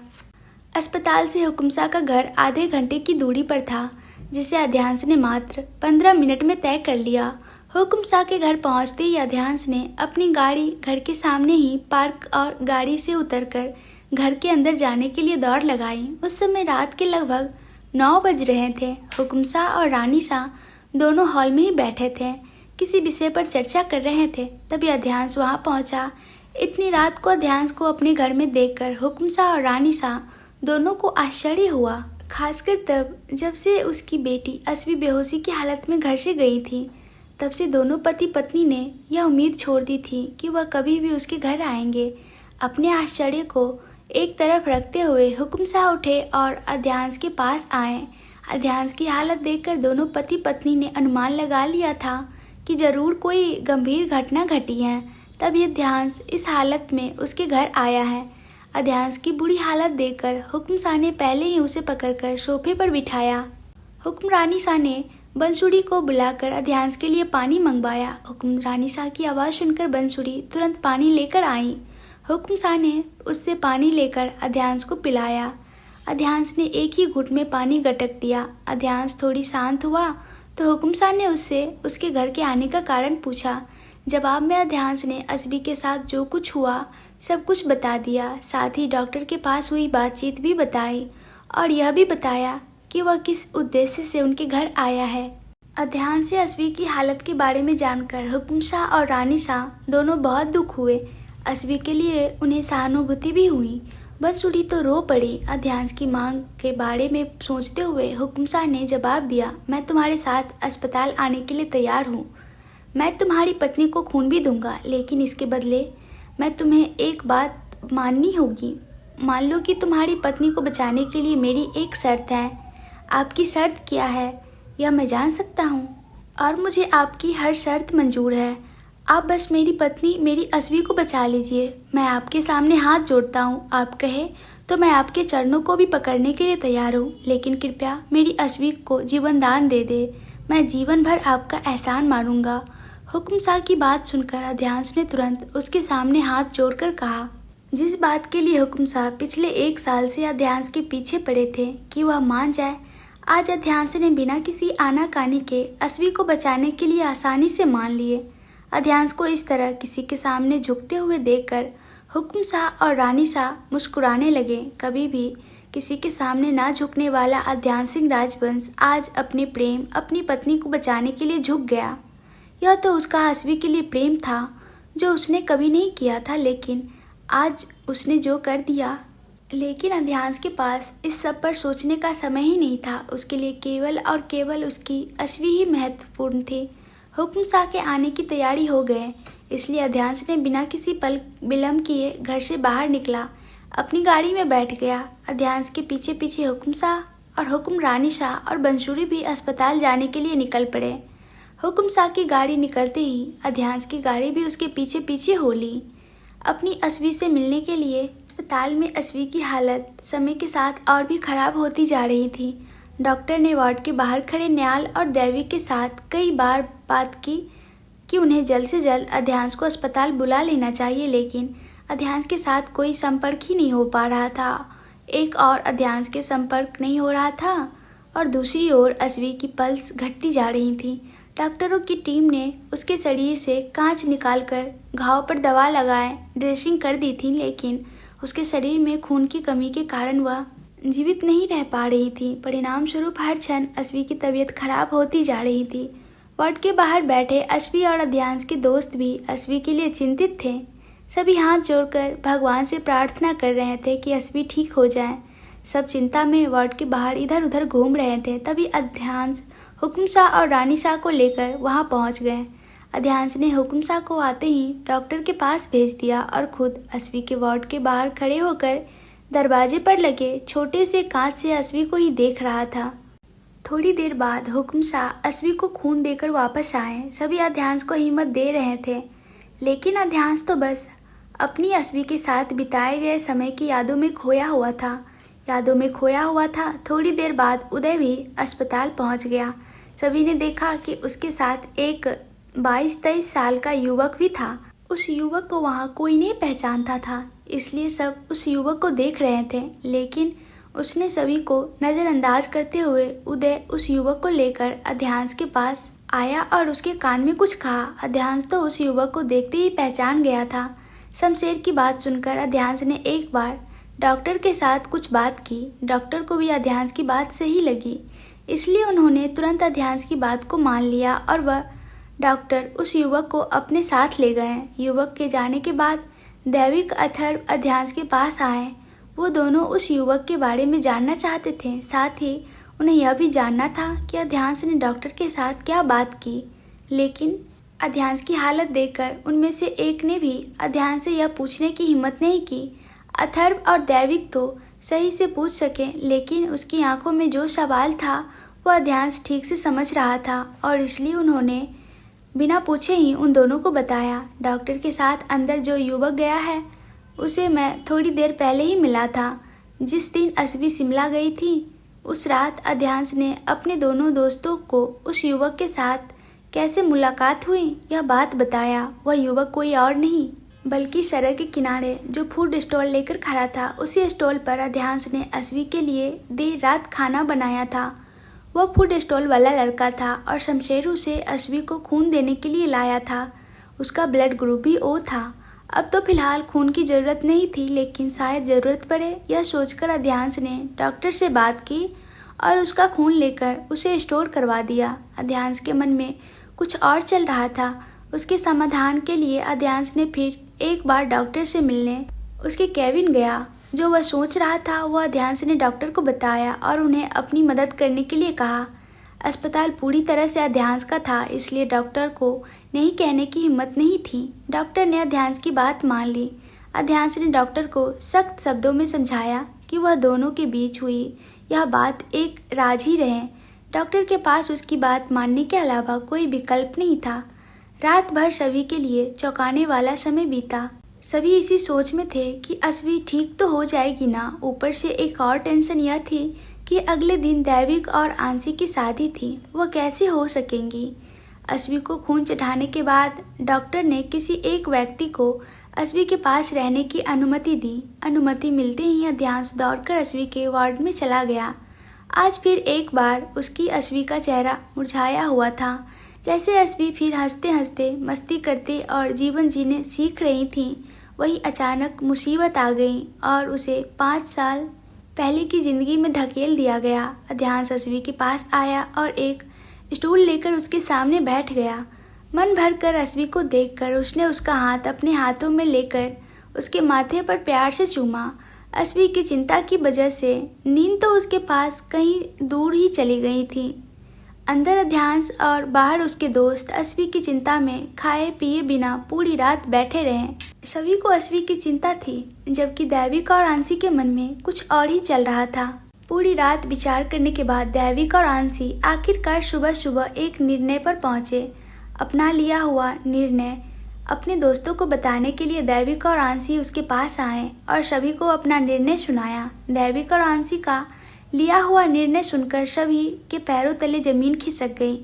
अस्पताल से हुक्म सा का घर आधे घंटे की दूरी पर था, जिसे अध्यांश ने मात्र 15 मिनट में तय कर लिया। हुक्म सा के घर पहुंचते ही अध्यांश ने अपनी गाड़ी घर के सामने ही पार्क और गाड़ी से उतरकर घर के अंदर जाने के लिए दौड़ लगाई। उस समय रात के लगभग 9 बज रहे थे। हुक्म सा और रानी सा दोनों हॉल में ही बैठे थे, किसी विषय पर चर्चा कर रहे थे। तभी अध्यांश वहां पहुंचा। इतनी रात को अध्यांश को अपने घर में देखकर हुक्म सा और रानी सा दोनों को आश्चर्य हुआ, खासकर तब जब से उसकी बेटी अश्वी बेहोशी की हालत में घर से गई थी। तब से दोनों पति पत्नी ने यह उम्मीद छोड़ दी थी कि वह कभी भी उसके घर आएंगे। अपने आश्चर्य को एक तरफ रखते हुए हुक्म सा उठे और अध्यांश के पास आए। अध्यांश की हालत देखकर दोनों पति पत्नी ने अनुमान लगा लिया था कि जरूर कोई गंभीर घटना घटी है, तभी अध्यांश इस हालत में उसके घर आया है। अध्यांश की बुरी हालत देखकर हुक्म सा ने पहले ही उसे पकड़कर सोफे पर बिठाया। हुक्म रानी सा ने बंसुरी को बुलाकर अध्यांश के लिए पानी मंगवाया। हुक्म रानी सा की आवाज़ सुनकर बंसुरी तुरंत पानी लेकर आई। हुक्म सा ने उससे पानी लेकर अध्यांश को पिलाया। अध्यांश ने एक ही घूंट में पानी गटक दिया। अध्यांश थोड़ी शांत हुआ तो हुक्म सा ने उससे उसके घर के आने का कारण पूछा। जवाब में अध्यांश ने अश्वी के साथ जो कुछ हुआ सब कुछ बता दिया, साथ ही डॉक्टर के पास हुई बातचीत भी बताई और यह भी बताया कि वह किस उद्देश्य से उनके घर आया है। अध्यांश से अश्वी की हालत के बारे में जानकर हुक्म सा और रानी सा दोनों बहुत दुख हुए। अश्वी के लिए उन्हें सहानुभूति भी हुई। बंसुरी तो रो पड़ी। अध्यांश की मांग के बारे में सोचते हुए हुक्म सा ने जवाब दिया, मैं तुम्हारे साथ अस्पताल आने के लिए तैयार हूँ। मैं तुम्हारी पत्नी को खून भी दूंगा, लेकिन इसके बदले मैं तुम्हें एक बात माननी होगी। मान लो कि तुम्हारी पत्नी को बचाने के लिए मेरी एक शर्त है। आपकी शर्त क्या है यह मैं जान सकता हूँ? और मुझे आपकी हर शर्त मंजूर है। आप बस मेरी पत्नी मेरी अश्वी को बचा लीजिए। मैं आपके सामने हाथ जोड़ता हूँ। आप कहे तो मैं आपके चरणों को भी पकड़ने के लिए तैयार हूँ, लेकिन कृपया मेरी अश्वी को जीवन दान दे दे। मैं जीवन भर आपका एहसान मानूंगा। हुक्म सा की बात सुनकर अध्यांश ने तुरंत उसके सामने हाथ जोड़कर कहा, जिस बात के लिए हुक्म सा पिछले 1 साल से अध्यांश के पीछे पड़े थे कि वह मान जाए, आज अध्यांश ने बिना किसी आनाकानी के अश्वी को बचाने के लिए आसानी से मान लिए। अध्यांश को इस तरह किसी के सामने झुकते हुए देखकर हुक्म सा और रानी सा मुस्कुराने लगे। कभी भी किसी के सामने ना झुकने वाला अध्यांश सिंह राजवंश आज अपने प्रेम अपनी पत्नी को बचाने के लिए झुक गया। यह तो उसका अश्वी के लिए प्रेम था जो उसने कभी नहीं किया था, लेकिन आज उसने जो कर दिया। लेकिन अध्यांश के पास इस सब पर सोचने का समय ही नहीं था। उसके लिए केवल और केवल उसकी अश्वी ही महत्वपूर्ण थी। हुक्म सा के आने की तैयारी हो गए, इसलिए अध्यांश ने बिना किसी पल विलंब किए घर से बाहर निकला, अपनी गाड़ी में बैठ गया। अध्यांश के पीछे पीछे हुक्म सा और हुक्म रानी सा और बंसुरी भी अस्पताल जाने के लिए निकल पड़े। हुक्म सा की गाड़ी निकलते ही अध्यांश की गाड़ी भी उसके पीछे पीछे हो ली, अपनी अश्वी से मिलने के लिए। अस्पताल में अश्वी की हालत समय के साथ और भी खराब होती जा रही थी। डॉक्टर ने वार्ड के बाहर खड़े न्याल और देवी के साथ कई बार बात की कि उन्हें जल्द से जल्द अध्यांश को अस्पताल बुला लेना चाहिए, लेकिन अध्यांश के साथ कोई संपर्क ही नहीं हो पा रहा था। एक और अध्यांश के संपर्क नहीं हो रहा था और दूसरी ओर अश्वी की पल्स घटती जा रही थी। डॉक्टरों की टीम ने उसके शरीर से कांच निकालकर घाव पर दवा लगाए ड्रेसिंग कर दी थी, लेकिन उसके शरीर में खून की कमी के कारण वह जीवित नहीं रह पा रही थी। परिणाम स्वरूप हर क्षण अश्वी की तबीयत खराब होती जा रही थी। वार्ड के बाहर बैठे अश्वी और अध्यांश के दोस्त भी अश्वी के लिए चिंतित थे। सभी हाथ जोड़कर भगवान से प्रार्थना कर रहे थे कि अश्वी ठीक हो जाए। सब चिंता में वार्ड के बाहर इधर उधर घूम रहे थे। तभी अध्यांश हुक्म शाह और रानी शाह को लेकर वहां पहुंच गए। अध्यांश ने हुक्म शाह को आते ही डॉक्टर के पास भेज दिया और खुद अश्वी के वार्ड के बाहर खड़े होकर दरवाजे पर लगे छोटे से कांच से अश्वी को ही देख रहा था। थोड़ी देर बाद हुक्म शाह अश्वी को खून देकर वापस आए। सभी अध्यांश को हिम्मत दे रहे थे, लेकिन अध्यांश तो बस अपनी अश्वी के साथ बिताए गए समय की यादों में खोया हुआ था। थोड़ी देर बाद उदय भी अस्पताल पहुंच गया। सभी ने देखा कि उसके साथ एक 22-23 साल का युवक भी था। उस युवक को वहां कोई नहीं पहचानता था, इसलिए सब उस युवक को देख रहे थे, लेकिन उसने सभी को नजरअंदाज करते हुए उदय उस युवक को लेकर अध्यांश के पास आया और उसके कान में कुछ कहा। अध्यांश तो उस युवक को देखते ही पहचान गया था। शमशेर की बात सुनकर अध्यांश ने एक बार डॉक्टर के साथ कुछ बात की। डॉक्टर को भी अध्यांश की बात सही लगी, इसलिए उन्होंने तुरंत अध्यांश की बात को मान लिया और वह डॉक्टर उस युवक को अपने साथ ले गए। युवक के जाने के बाद दैविक अथर्व अध्यांश के पास आए। वो दोनों उस युवक के बारे में जानना चाहते थे, साथ ही उन्हें यह भी जानना था कि अध्यांश ने डॉक्टर के साथ क्या बात की। लेकिन अध्यांश की हालत देखकर उनमें से एक ने भी अध्यांश से यह पूछने की हिम्मत नहीं की। अथर्व और दैविक तो सही से पूछ सके, लेकिन उसकी आंखों में जो सवाल था वह अध्यांश ठीक से समझ रहा था और इसलिए उन्होंने बिना पूछे ही उन दोनों को बताया। डॉक्टर के साथ अंदर जो युवक गया है उसे मैं थोड़ी देर पहले ही मिला था। जिस दिन अश्वी शिमला गई थी उस रात अध्यांश ने अपने दोनों दोस्तों को उस युवक के साथ कैसे मुलाकात हुई यह बात बताया। वह युवक कोई और नहीं बल्कि सड़क के किनारे जो फूड स्टॉल लेकर खड़ा था, उसी स्टॉल पर अध्यांश ने अश्वी के लिए देर रात खाना बनाया था। वह फूड स्टॉल वाला लड़का था और शमशेर उसे अश्वी को खून देने के लिए लाया था। उसका ब्लड ग्रुप भी ओ था। अब तो फिलहाल खून की जरूरत नहीं थी, लेकिन शायद जरूरत पड़े, यह सोचकर अध्यांश ने डॉक्टर से बात की और उसका खून लेकर उसे स्टोर करवा दिया। अध्यांश के मन में कुछ और चल रहा था। उसके समाधान के लिए अध्यांश ने फिर एक बार डॉक्टर से मिलने उसके केबिन गया। जो वह सोच रहा था वह अध्यांश ने डॉक्टर को बताया और उन्हें अपनी मदद करने के लिए कहा। अस्पताल पूरी तरह से अध्यांश का था, इसलिए डॉक्टर को नहीं कहने की हिम्मत नहीं थी। डॉक्टर ने अध्यांश की बात मान ली। अध्यांश ने डॉक्टर को सख्त शब्दों में समझाया कि वह दोनों के बीच हुई यह बात एक राज ही रहे। डॉक्टर के पास उसकी बात मानने के अलावा कोई विकल्प नहीं था। रात भर सभी के लिए चौंकाने वाला समय बीता। सभी इसी सोच में थे कि अश्वी ठीक तो हो जाएगी ना। ऊपर से एक और टेंशन यह थी कि अगले दिन दैविक और आंशी की शादी थी, वह कैसे हो सकेंगी। अश्वी को खून चढ़ाने के बाद डॉक्टर ने किसी एक व्यक्ति को अश्वी के पास रहने की अनुमति दी। अनुमति मिलते ही अध्यांश दौड़कर अश्वी के वार्ड में चला गया। आज फिर एक बार उसकी अश्वी का चेहरा मुरझाया हुआ था। जैसे अश्वी फिर हंसते हंसते मस्ती करते और जीवन जीने सीख रही थी, वही अचानक मुसीबत आ गई और उसे 5 साल पहले की जिंदगी में धकेल दिया गया। अध्यांश अश्वी के पास आया और एक स्टूल लेकर उसके सामने बैठ गया। मन भर कर अश्वी को देखकर उसने उसका हाथ अपने हाथों में लेकर उसके माथे पर प्यार से चूमा। अश्वी की चिंता की वजह से नींद तो उसके पास कहीं दूर ही चली गई थी। अंदर अध्यांश और बाहर उसके दोस्त अश्वी की चिंता में खाए पिए बिना पूरी रात बैठे रहे। सभी को अश्वी की चिंता थी, जबकि दैविक और आंशी के मन में कुछ और ही चल रहा था। पूरी रात विचार करने के बाद दैविक और आंशी आखिरकार सुबह सुबह एक निर्णय पर पहुंचे। अपना लिया हुआ निर्णय अपने दोस्तों को बताने के लिए दैविक और आंशी उसके पास आए और सभी को अपना निर्णय सुनाया। दैविक और आंशी का लिया हुआ निर्णय सुनकर सभी के पैरों तले जमीन खिसक गई।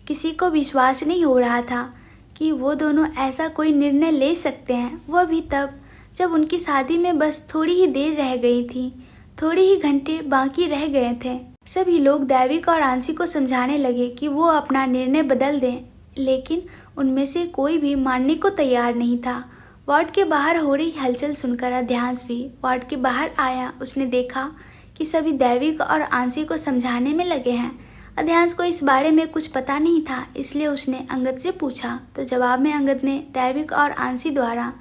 किसी को विश्वास नहीं हो रहा था कि वो दोनों ऐसा कोई निर्णय ले सकते हैं, वह भी तब जब उनकी शादी में बस थोड़ी ही देर रह गई थी, थोड़े ही घंटे बाकी रह गए थे। सभी लोग दैविक और आंशी को समझाने लगे कि वो अपना निर्णय बदल दें, लेकिन उनमें से कोई भी मानने को तैयार नहीं था। वार्ड के बाहर हो रही हलचल सुनकर अध्यांश भी वार्ड के बाहर आया। उसने देखा कि सभी दैविक और आंसी को समझाने में लगे हैं। अध्यांश को इस बारे में कुछ पता नहीं था, इसलिए उसने अंगद से पूछा। तो जवाब में अंगद ने दैविक और आंसी द्वारा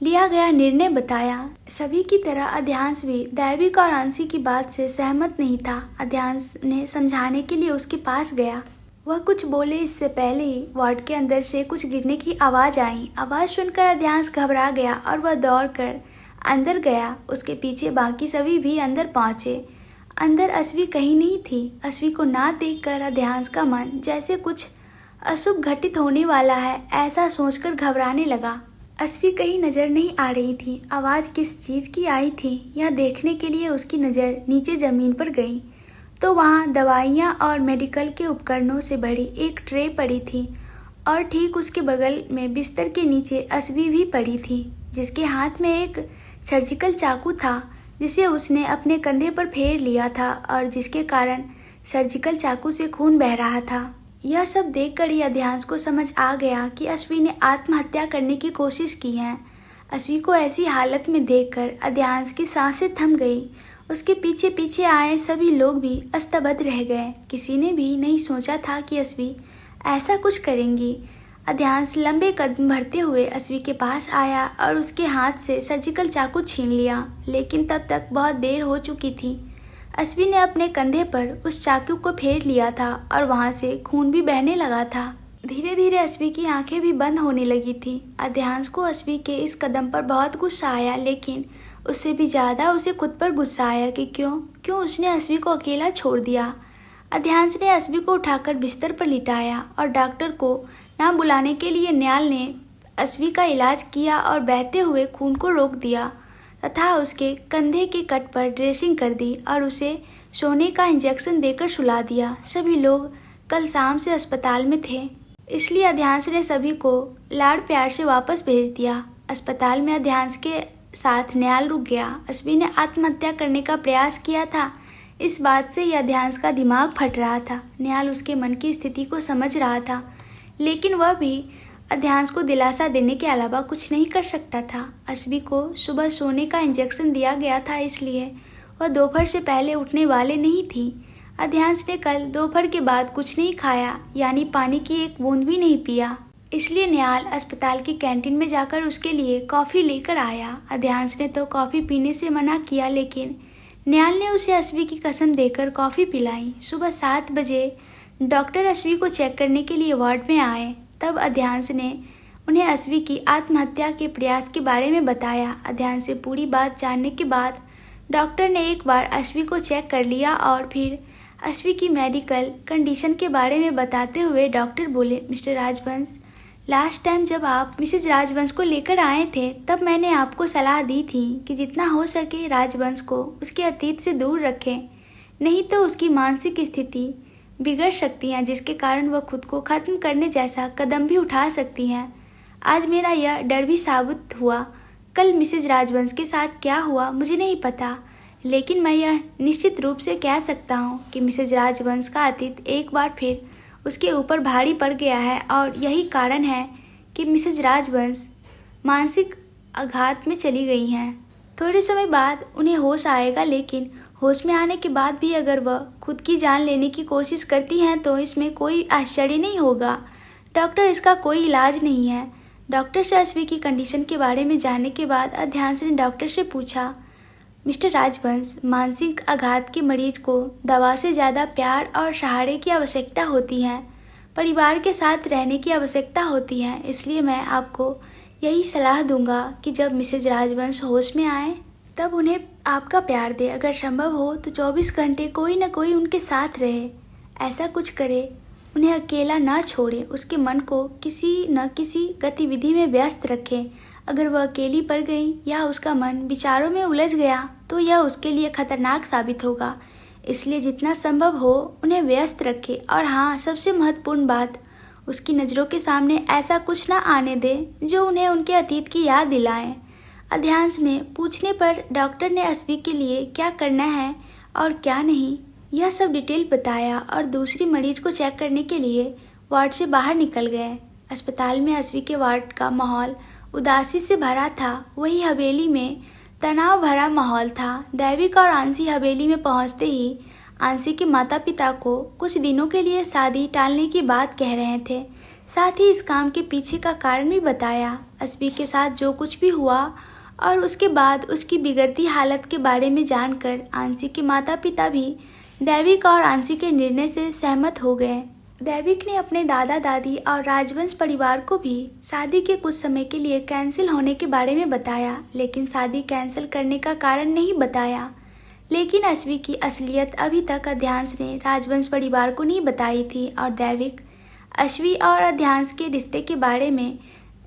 लिया गया निर्णय बताया। सभी की तरह अध्यांश भी दैविक और आंसी की बात से सहमत नहीं था। अध्यांश ने समझाने के लिए उसके पास गया। वह कुछ बोले इससे पहले ही वार्ड के अंदर से कुछ गिरने की आवाज़ आई। आवाज़ सुनकर अध्यांश घबरा गया और वह दौड़कर अंदर गया। उसके पीछे बाकी सभी भी अंदर पहुंचे। अंदर असवी कहीं नहीं थी। असवी को ना देखकर अध्यांश का मन जैसे कुछ अशुभ घटित होने वाला है ऐसा सोचकर घबराने लगा। असवी कहीं नजर नहीं आ रही थी। आवाज़ किस चीज़ की आई थी यह देखने के लिए उसकी नज़र नीचे ज़मीन पर गई तो वहाँ दवाइयाँ और मेडिकल के उपकरणों से भरी एक ट्रे पड़ी थी और ठीक उसके बगल में बिस्तर के नीचे असवी भी पड़ी थी, जिसके हाथ में एक सर्जिकल चाकू था जिसे उसने अपने कंधे पर फेर लिया था और जिसके कारण सर्जिकल चाकू से खून बह रहा था। यह सब देखकर ही अध्यांश को समझ आ गया कि असवी ने आत्महत्या करने की कोशिश की है। असवी को ऐसी हालत में देखकर अध्यांश की सांसें थम गई। उसके पीछे पीछे आए सभी लोग भी अस्तबद्ध रह गए। किसी ने भी नहीं सोचा था कि असवी ऐसा कुछ करेंगी। अध्यांश लंबे कदम भरते हुए असवी के पास आया और उसके हाथ से सर्जिकल चाकू छीन लिया, लेकिन तब तक बहुत देर हो चुकी थी। असवी ने अपने कंधे पर उस चाकू को फेर लिया था और वहां से खून भी बहने लगा था। धीरे धीरे असवी की आंखें भी बंद होने लगी थी। अध्यांश को असवी के इस कदम पर बहुत गुस्सा आया, लेकिन उससे भी ज़्यादा उसे खुद पर गुस्सा आया कि क्यों उसने असवी को अकेला छोड़ दिया। अध्यांश ने असवी को उठाकर बिस्तर पर लिटाया और डॉक्टर को ना बुलाने के लिए न्याल ने असवी का इलाज किया और बहते हुए खून को रोक दिया तथा उसके कंधे के कट पर ड्रेसिंग कर दी और उसे सोने का इंजेक्शन देकर सुला दिया। सभी लोग कल शाम से अस्पताल में थे, इसलिए अध्यांश ने सभी को लाड प्यार से वापस भेज दिया। अस्पताल में अध्यांश के साथ न्याल रुक गया। असवी ने आत्महत्या करने का प्रयास किया था, इस बात से ही अध्यांश का दिमाग फट रहा था। न्याल उसके मन की स्थिति को समझ रहा था, लेकिन वह भी अध्यांश को दिलासा देने के अलावा कुछ नहीं कर सकता था। असवी को सुबह सोने का इंजेक्शन दिया गया था, इसलिए वह दोपहर से पहले उठने वाले नहीं थी। अध्यांश ने कल दोपहर के बाद कुछ नहीं खाया, यानी पानी की एक बूंद भी नहीं पिया, इसलिए न्याल अस्पताल की कैंटीन में जाकर उसके लिए कॉफ़ी लेकर आया। अध्यांश ने तो कॉफ़ी पीने से मना किया, लेकिन न्याल ने उसे असवी की कसम देकर कॉफ़ी पिलाई। सुबह 7 बजे डॉक्टर असवी को चेक करने के लिए वार्ड में आए। तब अध्यांश ने उन्हें असवी की आत्महत्या के प्रयास के बारे में बताया। अध्यांश से पूरी बात जानने के बाद डॉक्टर ने एक बार असवी को चेक कर लिया और फिर असवी की मेडिकल कंडीशन के बारे में बताते हुए डॉक्टर बोले, मिस्टर राजवंश, लास्ट टाइम जब आप मिसेज राजवंश को लेकर आए थे तब मैंने आपको सलाह दी थी कि जितना हो सके राजवंश को उसके अतीत से दूर रखें, नहीं तो उसकी मानसिक स्थिति बिगड़ सकती है, जिसके कारण वह खुद को ख़त्म करने जैसा कदम भी उठा सकती हैं। आज मेरा यह डर भी साबित हुआ। कल मिसेज राजवंश के साथ क्या हुआ मुझे नहीं पता, लेकिन मैं यह निश्चित रूप से कह सकता हूँ कि मिसेज राजवंश का अतीत एक बार फिर उसके ऊपर भारी पड़ गया है और यही कारण है कि मिसेज राजवंश मानसिक आघात में चली गई हैं। थोड़े समय बाद उन्हें होश आएगा, लेकिन होश में आने के बाद भी अगर वह खुद की जान लेने की कोशिश करती हैं तो इसमें कोई आश्चर्य नहीं होगा। डॉक्टर, इसका कोई इलाज नहीं है। डॉक्टर से असवी की कंडीशन के बारे में जानने के बाद अध्यांश ने डॉक्टर से पूछा, मिस्टर राजवंश, मानसिक आघात के मरीज को दवा से ज़्यादा प्यार और सहारे की आवश्यकता होती है, परिवार के साथ रहने की आवश्यकता होती है। इसलिए मैं आपको यही सलाह दूंगा कि जब मिसेज राजवंश होश में आए तब उन्हें आपका प्यार दे। अगर संभव हो तो 24 घंटे कोई न कोई उनके साथ रहे, ऐसा कुछ करे, उन्हें अकेला ना छोड़े, उसके मन को किसी न किसी गतिविधि में व्यस्त रखें। अगर वह अकेली पड़ गई या उसका मन विचारों में उलझ गया तो यह उसके लिए खतरनाक साबित होगा। इसलिए जितना संभव हो उन्हें व्यस्त रखें। और हाँ, सबसे महत्वपूर्ण बात, उसकी नज़रों के सामने ऐसा कुछ ना आने दे जो उन्हें उनके अतीत की याद दिलाए। अध्यांश ने पूछने पर डॉक्टर ने असवी के लिए क्या करना है और क्या नहीं, यह सब डिटेल बताया और दूसरी मरीज को चेक करने के लिए वार्ड से बाहर निकल गए। अस्पताल में असवी के वार्ड का माहौल उदासी से भरा था। वही हवेली में तनाव भरा माहौल था। दैविक और आंसी हवेली में पहुंचते ही आंसी के माता पिता को कुछ दिनों के लिए शादी टालने की बात कह रहे थे। साथ ही इस काम के पीछे का कारण भी बताया। अस्वी के साथ जो कुछ भी हुआ और उसके बाद उसकी बिगड़ती हालत के बारे में जानकर आंसी के माता पिता भी दैविक और आंसी के निर्णय से सहमत हो गए। दैविक ने अपने दादा दादी और राजवंश परिवार को भी शादी के कुछ समय के लिए कैंसिल होने के बारे में बताया, लेकिन शादी कैंसिल करने का कारण नहीं बताया। लेकिन अस्वी की असलियत अभी तक अध्यांश ने राजवंश परिवार को नहीं बताई थी और दैविक अस्वी और अध्यांश के रिश्ते के बारे में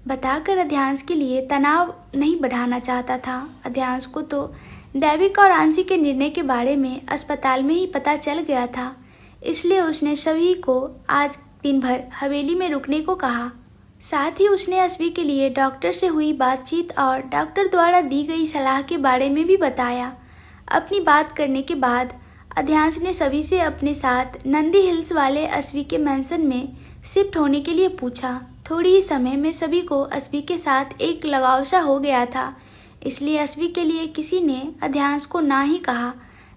बताकर अध्यांश के लिए तनाव नहीं बढ़ाना चाहता था। अध्यांश को तो दैविक और आंसी के निर्णय के बारे में अस्पताल में ही पता चल गया था, इसलिए उसने सभी को आज दिन भर हवेली में रुकने को कहा। साथ ही उसने अस्वी के लिए डॉक्टर से हुई बातचीत और डॉक्टर द्वारा दी गई सलाह के बारे में भी बताया। अपनी बात करने के बाद अध्यांश ने सभी से अपने साथ नंदी हिल्स वाले अस्वी के मैंसन में शिफ्ट होने के लिए पूछा। थोड़ी ही समय में सभी को अस्वी के साथ एक लगाव सा हो गया था, इसलिए अस्वी के लिए किसी ने अध्यांश को ना ही कहा।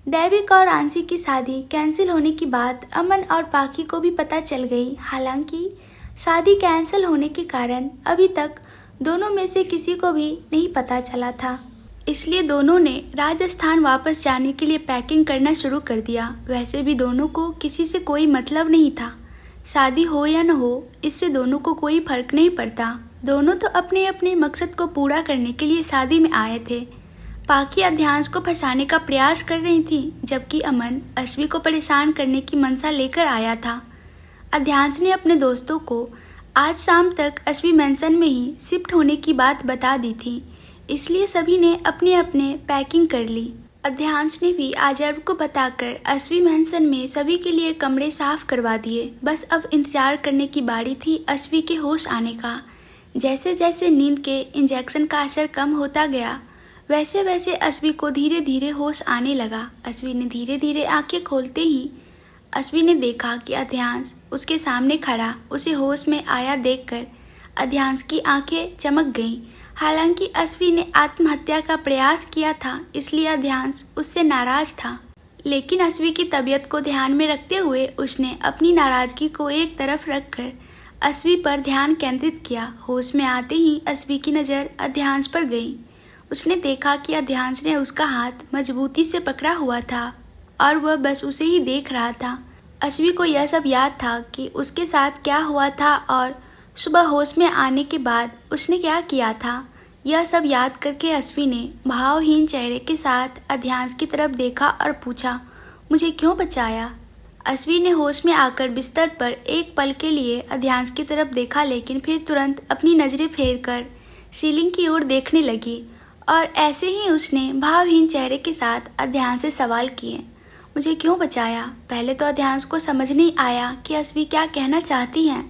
दैविक और आंसी की शादी कैंसिल होने की बात अमन और पाखी को भी पता चल गई। हालांकि शादी कैंसिल होने के कारण अभी तक दोनों में से किसी को भी नहीं पता चला था, इसलिए दोनों ने राजस्थान वापस जाने के लिए पैकिंग करना शुरू कर दिया। वैसे भी दोनों को किसी से कोई मतलब नहीं था। शादी हो या न हो, इससे दोनों को कोई फर्क नहीं पड़ता। दोनों तो अपने अपने मकसद को पूरा करने के लिए शादी में आए थे। पाखी अध्यांश को फंसाने का प्रयास कर रही थी, जबकि अमन अस्वी को परेशान करने की मंशा लेकर आया था। अध्यांश ने अपने दोस्तों को आज शाम तक अस्वी मैंसन में ही शिफ्ट होने की बात बता दी थी, इसलिए सभी ने अपने अपने पैकिंग कर ली। अध्यांश ने भी आजर्व को बताकर अस्वी मैंसन में सभी के लिए कमरे साफ करवा दिए। बस अब इंतजार करने की बारी थी अस्वी के होश आने का। जैसे जैसे नींद के इंजेक्शन का असर कम होता गया, वैसे वैसे अस्वी को धीरे धीरे होश आने लगा। अस्वी ने धीरे धीरे आंखें खोलते ही अस्वी ने देखा कि अध्यांश उसके सामने खड़ा। उसे होश में आया देखकर अध्यांश की आंखें चमक गईं। हालांकि अस्वी ने आत्महत्या का प्रयास किया था, इसलिए अध्यांश उससे नाराज था। लेकिन अस्वी की तबीयत को ध्यान में रखते हुए उसने अपनी नाराजगी को एक तरफ रखकर अस्वी पर ध्यान केंद्रित किया। होश में आते ही अस्वी की नज़र अध्यांश पर गई। उसने देखा कि अध्यांश ने उसका हाथ मजबूती से पकड़ा हुआ था और वह बस उसे ही देख रहा था। अस्वी को यह सब याद था कि उसके साथ क्या हुआ था और सुबह होश में आने के बाद उसने क्या किया था। यह सब याद करके अस्वी ने भावहीन चेहरे के साथ अध्यांश की तरफ देखा और पूछा, मुझे क्यों बचाया? अस्वी ने होश में आकर बिस्तर पर एक पल के लिए अध्यांश की तरफ देखा, लेकिन फिर तुरंत अपनी नज़रें फेरकर सीलिंग की ओर देखने लगी और ऐसे ही उसने भावहीन चेहरे के साथ अध्यांश से सवाल किए, मुझे क्यों बचाया? पहले तो अध्यांश को समझ नहीं आया कि अस्वी क्या कहना चाहती हैं,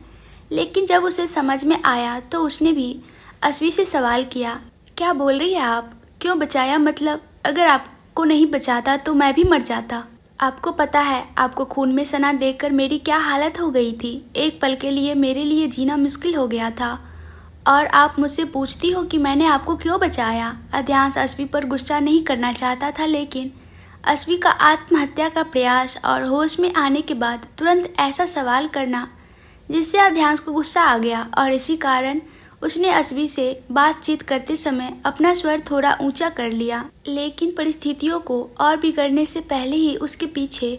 लेकिन जब उसे समझ में आया तो उसने भी अस्वी से सवाल किया, क्या बोल रही है आप? क्यों बचाया मतलब? अगर आपको नहीं बचाता तो मैं भी मर जाता। आपको पता है आपको खून में सना देखकर मेरी क्या हालत हो गई थी। एक पल के लिए मेरे लिए जीना मुश्किल हो गया था और आप मुझसे पूछती हो कि मैंने आपको क्यों बचाया। अध्यांश अस्वी पर गुस्सा नहीं करना चाहता था, लेकिन अस्वी का आत्महत्या का प्रयास और होश में आने के बाद तुरंत ऐसा सवाल करना जिससे अध्यांश को गुस्सा आ गया और इसी कारण उसने अस्वी से बातचीत करते समय अपना स्वर थोड़ा ऊंचा कर लिया। लेकिन परिस्थितियों को और बिगड़ने से पहले ही उसके पीछे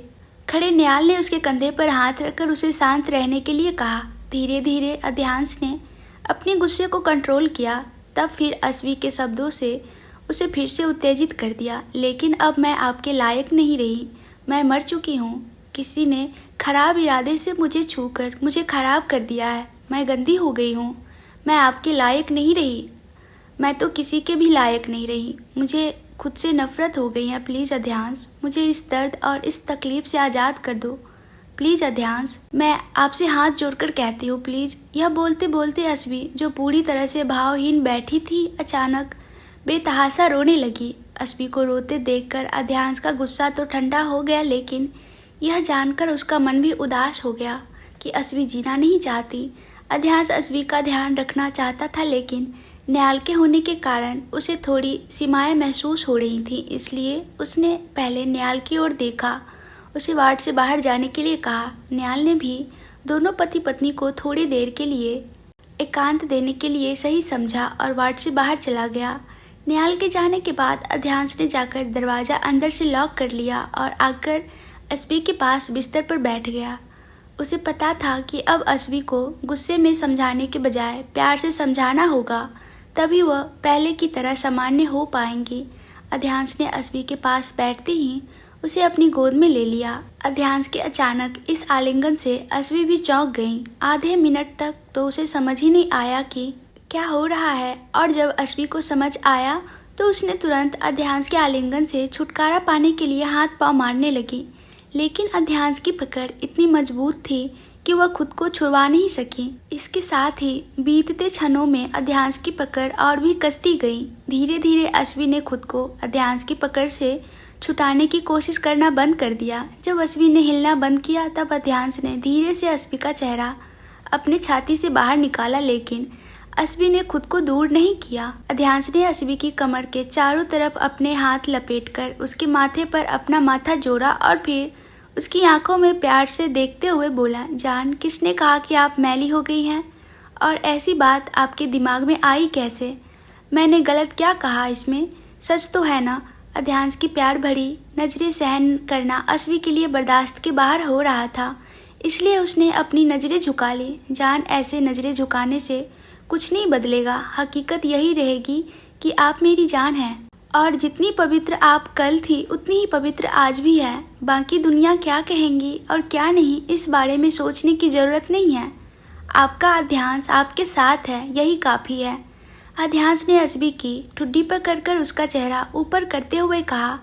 खड़े निहाल ने उसके कंधे पर हाथ रखकर उसे शांत रहने के लिए कहा। धीरे धीरे अध्यांश ने अपने गुस्से को कंट्रोल किया, तब फिर अस्वी के शब्दों से उसे फिर से उत्तेजित कर दिया। लेकिन अब मैं आपके लायक नहीं रही, मैं मर चुकी हूँ। किसी ने खराब इरादे से मुझे छूकर मुझे खराब कर दिया है। मैं गंदी हो गई हूँ। मैं आपके लायक नहीं रही, मैं तो किसी के भी लायक नहीं रही। मुझे खुद से नफरत हो गई है। प्लीज़ अध्यांश, मुझे इस दर्द और इस तकलीफ से आज़ाद कर दो। प्लीज़ अध्यांश, मैं आपसे हाथ जोड़कर कहती हूँ, प्लीज़। यह बोलते बोलते अस्वी, जो पूरी तरह से भावहीन बैठी थी, अचानक बेतहासा रोने लगी। अस्वी को रोते देखकर अध्यांश का गुस्सा तो ठंडा हो गया, लेकिन यह जानकर उसका मन भी उदास हो गया कि अस्वी जीना नहीं चाहती। अध्यांश अस्वी का ध्यान रखना चाहता था, लेकिन न्याल के होने के कारण उसे थोड़ी सीमाएं महसूस हो रही थीं, इसलिए उसने पहले न्याल की ओर देखा, उसे वार्ड से बाहर जाने के लिए कहा। न्याल ने भी दोनों पति पत्नी को थोड़ी देर के लिए एकांत देने के लिए सही समझा और वार्ड से बाहर चला गया। न्याल के जाने के बाद अध्यांश ने जाकर दरवाज़ा अंदर से लॉक कर लिया और आकर अस्बी के पास बिस्तर पर बैठ गया। उसे पता था कि अब अस्बी को गुस्से में समझाने के बजाय प्यार से समझाना होगा, तभी वह पहले की तरह सामान्य हो पाएंगी। अध्यांश ने अस्बी के पास बैठते ही उसे अपनी गोद में ले लिया। अध्यांश के अचानक इस आलिंगन से अस्बी भी चौंक गई। आधे मिनट तक तो उसे समझ ही नहीं आया कि क्या हो रहा है, और जब अस्बी को समझ आया तो उसने तुरंत अध्यांश के आलिंगन से छुटकारा पाने के लिए हाथ पांव मारने लगी, लेकिन अध्यांश की पकड़ इतनी मजबूत थी कि वह खुद को छुड़वा नहीं सकी। इसके साथ ही बीतते क्षणों में अध्यांश की पकड़ और भी कसती गई। धीरे धीरे अस्बी ने खुद को अध्यांश की पकड़ से छुटाने की कोशिश करना बंद कर दिया। जब अस्बी ने हिलना बंद किया तब अध्यांश ने धीरे से अस्बी का चेहरा अपने छाती से बाहर निकाला, लेकिन अस्बी ने खुद को दूर नहीं किया। अध्यांश ने अस्बी की कमर के चारों तरफ अपने हाथ लपेटकर उसके माथे पर अपना माथा जोड़ा और फिर उसकी आंखों में प्यार से देखते हुए बोला, जान, किसने कहा कि आप मैली हो गई हैं? और ऐसी बात आपके दिमाग में आई कैसे? मैंने गलत क्या कहा इसमें? सच तो है ना? अध्यांश की प्यार भरी नजरें सहन करना अस्बी के लिए बर्दाश्त के बाहर हो रहा था, इसलिए उसने अपनी नजरें झुका ली। जान, ऐसे नजरें झुकाने से कुछ नहीं बदलेगा। हकीकत यही रहेगी कि आप मेरी जान हैं, और जितनी पवित्र आप कल थी उतनी ही पवित्र आज भी है। बाकी दुनिया क्या कहेंगी और क्या नहीं, इस बारे में सोचने की जरूरत नहीं है। आपका अध्यांश आपके साथ है, यही काफ़ी है। अध्यांश ने अस्बी की ठुड्डी पर कर उसका चेहरा ऊपर करते हुए कहा,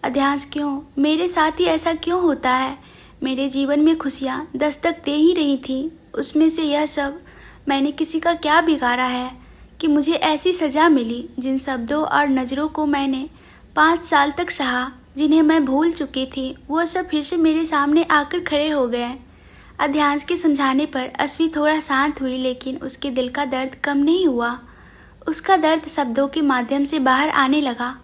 अध्यांश, क्यों मेरे साथ ही ऐसा क्यों होता है? मेरे जीवन में खुशियाँ दस्तक दे ही रही थी, उसमें से यह सब मैंने किसी का क्या बिगाड़ा है कि मुझे ऐसी सज़ा मिली? जिन शब्दों और नज़रों को मैंने 5 साल तक सहा, जिन्हें मैं भूल चुकी थी, वह सब फिर से मेरे सामने आकर खड़े हो गए। अध्यांश के समझाने पर अस्बी थोड़ा शांत हुई, लेकिन उसके दिल का दर्द कम नहीं हुआ। उसका दर्द शब्दों के माध्यम से बाहर आने लगा।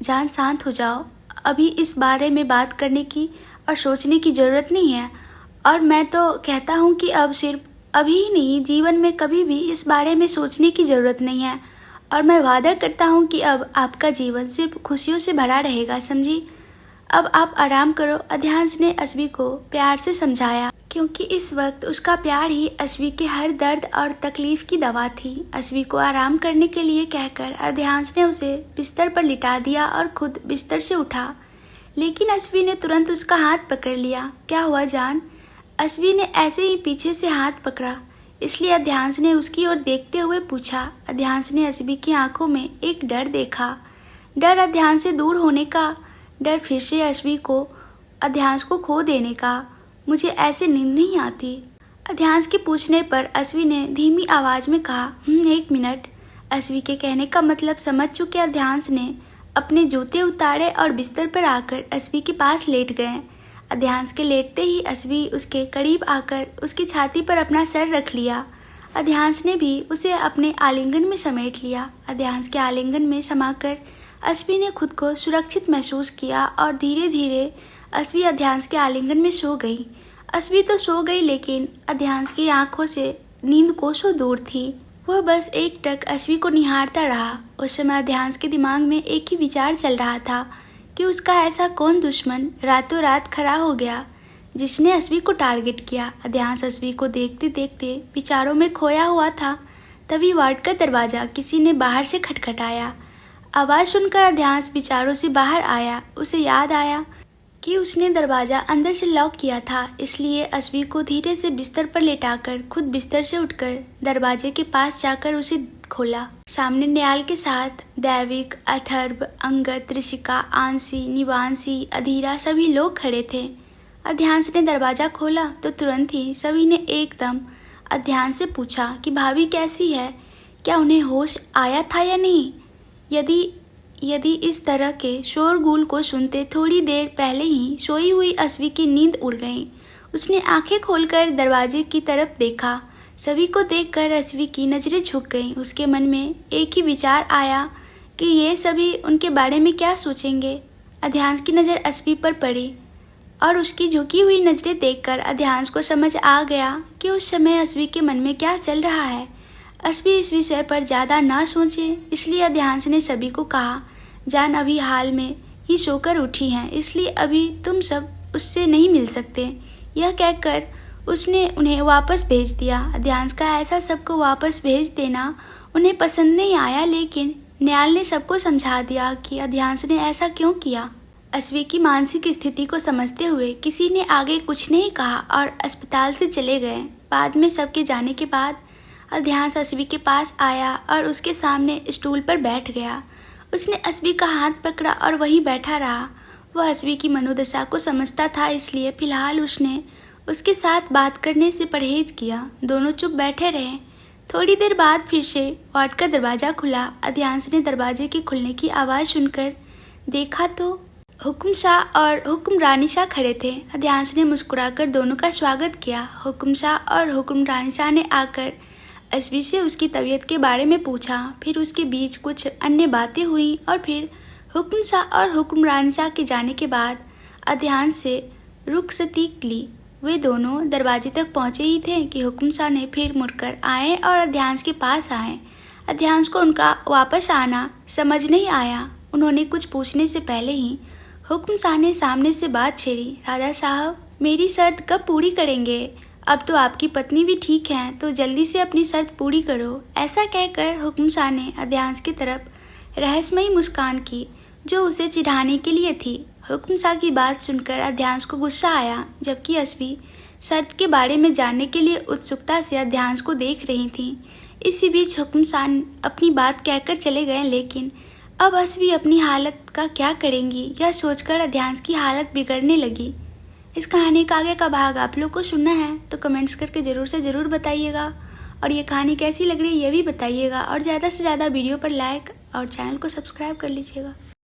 जान, शांत हो जाओ, अभी इस बारे में बात करने की और सोचने की ज़रूरत नहीं है। और मैं तो कहता हूँ कि अब सिर्फ अभी ही नहीं, जीवन में कभी भी इस बारे में सोचने की ज़रूरत नहीं है। और मैं वादा करता हूँ कि अब आपका जीवन सिर्फ खुशियों से भरा रहेगा, समझी? अब आप आराम करो। अध्यांश ने अस्बी को प्यार से समझाया, क्योंकि इस वक्त उसका प्यार ही अस्बी के हर दर्द और तकलीफ की दवा थी। अस्बी को आराम करने के लिए कहकर अध्यांश ने उसे बिस्तर पर लिटा दिया और खुद बिस्तर से उठा, लेकिन अस्बी ने तुरंत उसका हाथ पकड़ लिया। क्या हुआ जान? अस्बी ने ऐसे ही पीछे से हाथ पकड़ा, इसलिए अध्यांश ने उसकी ओर देखते हुए पूछा। अध्यांश ने अस्बी की आंखों में एक डर देखा, डर अध्यांश से दूर होने का, डर फिर से अस्बी को अध्यांश को खो देने का। मुझे ऐसे नींद नहीं आती। अध्यांश के पूछने पर अस्बी ने धीमी आवाज़ में कहा, 1 मिनट। अस्बी के कहने का मतलब समझ चुके अध्यांश ने अपने जूते उतारे और बिस्तर पर आकर अस्बी के पास लेट गए। अध्यांश के लेटते ही अस्बी उसके करीब आकर उसकी छाती पर अपना सर रख लिया। अध्यांश ने भी उसे अपने आलिंगन में समेट लिया। अध्यांश के आलिंगन में समाकर अस्बी ने खुद को सुरक्षित महसूस किया और धीरे धीरे अस्बी अध्यांश के आलिंगन में सो गई। अस्बी तो सो गई, लेकिन अध्यांश की आंखों से नींद कोसों दूर थी। वह बस एकटक अस्बी को निहारता रहा। उस समय अध्यांश के दिमाग में एक ही विचार चल रहा था कि उसका ऐसा कौन दुश्मन रातों रात खड़ा हो गया जिसने अस्बी को टारगेट किया। अध्यांश अस्बी को देखते देखते विचारों में खोया हुआ था। तभी वार्ड का दरवाज़ा किसी ने बाहर से खटखटाया। आवाज़ सुनकर अध्यांश विचारों से बाहर आया। उसे याद आया कि उसने दरवाज़ा अंदर से लॉक किया था, इसलिए अस्बी को धीरे से बिस्तर पर लेटाकर खुद बिस्तर से उठकर दरवाजे के पास जाकर उसे खोला। सामने न्याल के साथ दैविक, अथर्व, अंगद, ऋषिका, आंसी, निवांशी, अधीरा सभी लोग खड़े थे। अध्यांश ने दरवाज़ा खोला तो तुरंत ही सभी ने एकदम अध्यांश से पूछा कि भाभी कैसी है, क्या उन्हें होश आया था या नहीं। यदि इस तरह के शोरगुल को सुनते थोड़ी देर पहले ही सोई हुई अस्बी की नींद उड़ गई। उसने आंखें खोलकर दरवाजे की तरफ देखा। सभी को देखकर अस्वी की नज़रें झुक गईं। उसके मन में एक ही विचार आया कि ये सभी उनके बारे में क्या सोचेंगे। अध्यांश की नज़र अस्वी पर पड़ी और उसकी झुकी हुई नज़रें देखकर अध्यांश को समझ आ गया कि उस समय अस्वी के मन में क्या चल रहा है। अस्वी इस विषय पर ज़्यादा ना सोचे, इसलिए अध्यांश ने सभी को कहा, जान अभी हाल में ही सोकर उठी हैं, इसलिए अभी तुम सब उससे नहीं मिल सकते। यह कहकर उसने उन्हें वापस भेज दिया। अध्यांश का ऐसा सबको वापस भेज देना उन्हें पसंद नहीं आया, लेकिन न्याल ने सबको समझा दिया कि अध्यांश ने ऐसा क्यों किया। अस्वी की मानसिक स्थिति को समझते हुए किसी ने आगे कुछ नहीं कहा और अस्पताल से चले गए। बाद में सबके जाने के बाद अध्यांश अस्वी के पास आया और उसके सामने स्टूल पर बैठ गया। उसने अस्वी का हाथ पकड़ा और वहीं बैठा रहा। वह अस्वी की मनोदशा को समझता था, इसलिए फिलहाल उसने उसके साथ बात करने से परहेज किया। दोनों चुप बैठे रहे। थोड़ी देर बाद फिर से वार्ड का दरवाज़ा खुला। अध्यांश ने दरवाजे के खुलने की आवाज़ सुनकर देखा तो हुक्म शाह और हुक्म रानी शाह खड़े थे। अध्यांश ने मुस्कुराकर दोनों का स्वागत किया। हुक्म शाह और हुक्म रानी शाह ने आकर अस्वी से उसकी तबीयत के बारे में पूछा। फिर उसके बीच कुछ अन्य बातें हुई और फिर हुक्म शाह और हुक्म रानी शाह के जाने के बाद अध्यांश से रुखसती ली। वे दोनों दरवाजे तक पहुंचे ही थे कि हुक्म शाह ने फिर मुड़कर आए और अध्यांश के पास आए। अध्यांश को उनका वापस आना समझ नहीं आया। उन्होंने कुछ पूछने से पहले ही हुक्म शाह ने सामने से बात छेड़ी, राजा साहब, मेरी शर्त कब पूरी करेंगे? अब तो आपकी पत्नी भी ठीक है, तो जल्दी से अपनी शर्त पूरी करो। ऐसा कहकर हुक्म शाह ने अध्यांश की तरफ रहस्यमयी मुस्कान की, जो उसे चिढ़ाने के लिए थी। हुक्म शाह की बात सुनकर अध्यांश को गुस्सा आया, जबकि अस्वी शर्त के बारे में जानने के लिए उत्सुकता से अध्यांश को देख रही थी। इसी बीच हुक्म शाह अपनी बात कहकर चले गए, लेकिन अब अस्वी अपनी हालत का क्या करेंगी, यह सोचकर अध्यांश की हालत बिगड़ने लगी। इस कहानी का आगे का भाग आप लोग को सुनना है तो कमेंट्स करके ज़रूर से ज़रूर बताइएगा, और ये कहानी कैसी लग रही है ये भी बताइएगा, और ज़्यादा से ज़्यादा वीडियो पर लाइक और चैनल को सब्सक्राइब कर लीजिएगा।